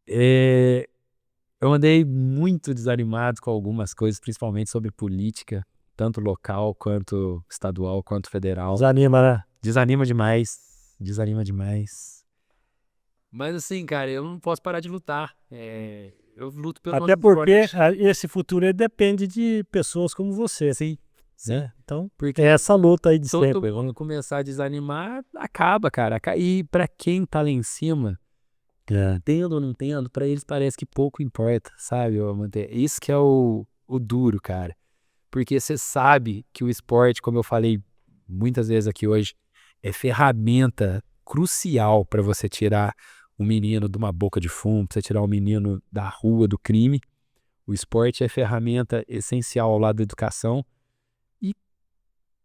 Eu andei muito desanimado com algumas coisas, principalmente sobre política. tanto local, quanto estadual, quanto federal. Desanima, né? Desanima demais, desanima demais. Mas assim, cara, eu não posso parar de lutar. Eu luto pelo Até nosso porque esporte. esse futuro ele depende de pessoas como você, Sim, né? Então, porque é essa luta aí de todo sempre. mundo começar a desanimar, acaba, cara. E pra quem tá lá em cima, tendo ou não tendo, pra eles parece que pouco importa, sabe? Isso que é o duro, cara. Porque você sabe que o esporte, como eu falei muitas vezes aqui hoje, é ferramenta crucial para você tirar o menino de uma boca de fumo, para você tirar o menino da rua, do crime. O esporte é ferramenta essencial ao lado da educação e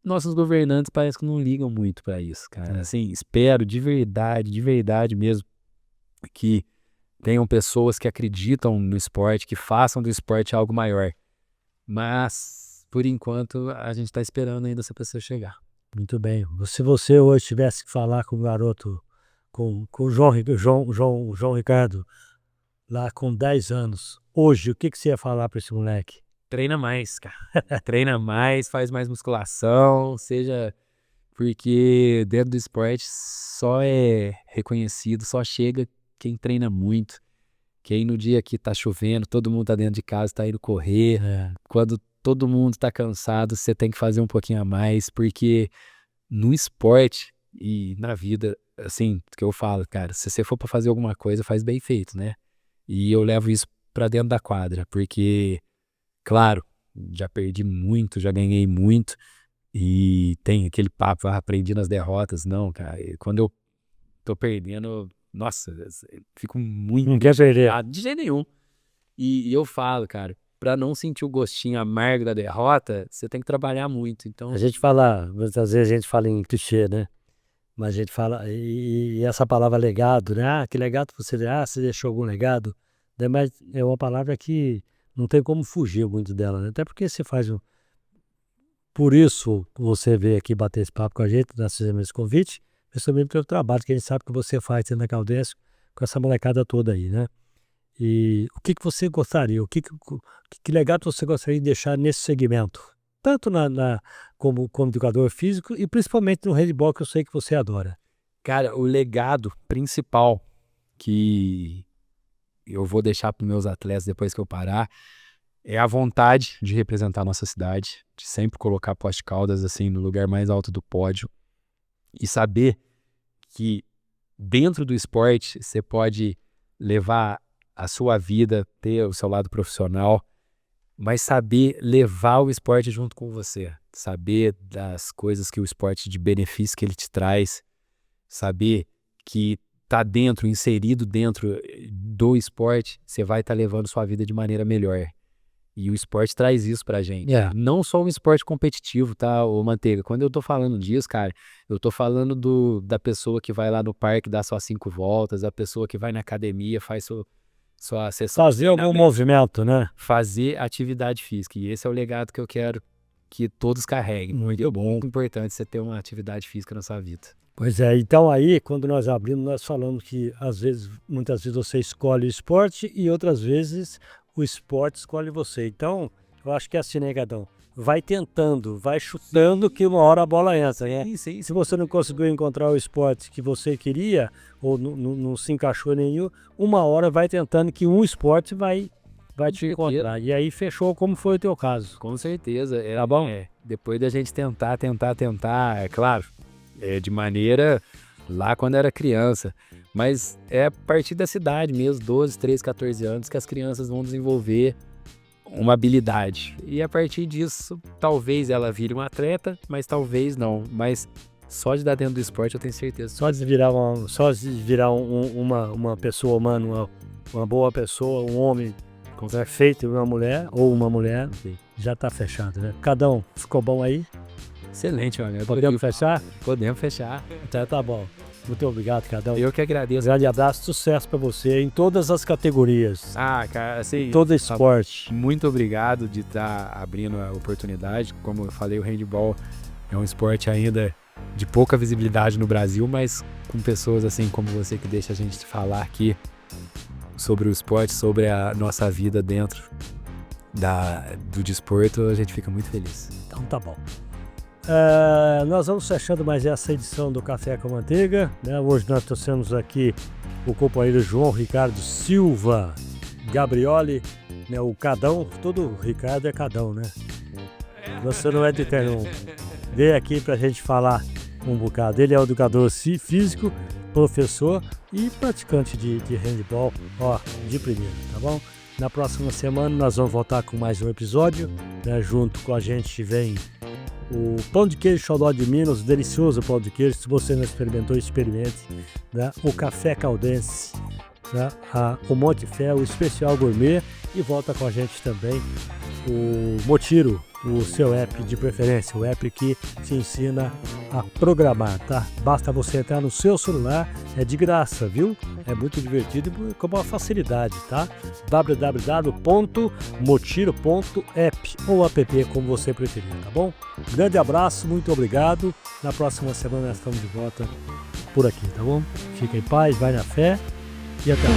nossos governantes parece que não ligam muito para isso, cara. Assim, espero de verdade mesmo, que tenham pessoas que acreditam no esporte, que façam do esporte algo maior. Mas, por enquanto, a gente está esperando ainda essa pessoa chegar. Muito bem. Se você hoje tivesse que falar com o garoto, com o João Ricardo, lá com 10 anos, hoje, o que você ia falar para esse moleque? Treina mais, cara. Treina mais, faz mais musculação, seja... Porque dentro do esporte só é reconhecido, só chega quem treina muito. Quem no dia que tá chovendo, todo mundo tá dentro de casa, tá indo correr. Quando todo mundo tá cansado, você tem que fazer um pouquinho a mais, porque no esporte e na vida, assim, que eu falo, cara, se você for pra fazer alguma coisa, faz bem feito, né? E eu levo isso pra dentro da quadra, porque, claro, já perdi muito, já ganhei muito, e tem aquele papo, aprendi nas derrotas. Não, cara, quando eu tô perdendo, nossa, eu fico muito Não quer perder. de jeito nenhum. E eu falo, cara, pra não sentir o gostinho amargo da derrota, você tem que trabalhar muito. Então, A gente fala, muitas vezes a gente fala em clichê, né? Mas a gente fala, e essa palavra legado, né? Ah, que legado você deixou algum legado? Né? Mas é uma palavra que não tem como fugir muito dela, né? Até porque você faz um. Por isso, você veio aqui bater esse papo com a gente, nós fizemos esse convite, principalmente pelo trabalho que a gente sabe que você faz dentro da Caldense com essa molecada toda aí, né? E o que você gostaria, que legado você gostaria de deixar nesse segmento? Tanto como educador físico e principalmente no handebol, que eu sei que você adora. cara, o legado principal que eu vou deixar para meus atletas depois que eu parar é a vontade de representar a nossa cidade, de sempre colocar Poste Caldas assim no lugar mais alto do pódio e saber que dentro do esporte você pode levar a sua vida, ter o seu lado profissional, mas saber levar o esporte junto com você, saber das coisas que o esporte de benefício que ele te traz, saber que tá dentro, inserido dentro do esporte, você vai estar levando sua vida de maneira melhor. E o esporte traz isso pra gente. Não só um esporte competitivo, tá, ô Manteiga? Quando eu tô falando disso, cara, eu tô falando da pessoa que vai lá no parque, dá só 5 voltas, a pessoa que vai na academia, faz sua sessão. Fazer algum movimento, né? Fazer atividade física. E esse é o legado que eu quero que todos carreguem. Muito bom. Muito importante você ter uma atividade física na sua vida. Pois é, então aí, quando nós abrimos, nós falamos que muitas vezes você escolhe o esporte e outras vezes o esporte escolhe você. Então, eu acho que é assim, né, Gadão? Vai tentando, vai chutando que uma hora a bola entra, né? Sim. Se você não conseguiu encontrar o esporte que você queria, ou não se encaixou em nenhum, uma hora vai tentando que um esporte vai te encontrar. E aí fechou como foi o teu caso. Com certeza. Tá bom? Depois da gente tentar, é claro, de maneira lá quando era criança. Mas é a partir da cidade mesmo, 12, 13, 14 anos, que as crianças vão desenvolver uma habilidade. E a partir disso, talvez ela vire um atleta, mas talvez não. Mas só de estar dentro do esporte, eu tenho certeza. Só de virar uma pessoa humana, uma boa pessoa, um homem perfeito, uma mulher, ou uma mulher, já está fechado, né? Cadão, ficou bom aí? Excelente, mano. Podemos fechar? Podemos fechar. Então tá bom. Muito obrigado, Cadão. Eu que agradeço. Um grande abraço, sucesso para você em todas as categorias. Cara, assim... Todo esporte. Muito obrigado de estar abrindo a oportunidade. Como eu falei, o handebol é um esporte ainda de pouca visibilidade no Brasil, mas com pessoas assim como você que deixa a gente falar aqui sobre o esporte, sobre a nossa vida dentro do desporto, a gente fica muito feliz. Então Então tá bom. Nós vamos fechando mais essa edição do Café com Manteiga, né? Hoje nós trouxemos aqui o companheiro João Ricardo Silva Gabrioli, né? O Cadão, todo Ricardo é Cadão, né? Você não é de ter um. Veio aqui pra gente falar um bocado. Ele é educador físico, professor e praticante de handball, de primeira, tá bom? Na próxima semana nós vamos voltar com mais um episódio, né? Junto com a gente vem o pão de queijo Xodó de Minas, delicioso pão de queijo. Se você não experimentou, experimente, né? O café caldense, né? O Monte Fé, o especial gourmet, e volta com a gente também o Motiro, o seu app de preferência, o app que te ensina a programar, tá? Basta você entrar no seu celular, é de graça, viu? É muito divertido e com uma facilidade, tá? www.motiro.app ou app, como você preferir, tá bom? Grande abraço, muito obrigado. Na próxima semana nós estamos de volta por aqui, tá bom? Fica em paz, vai na fé e até lá.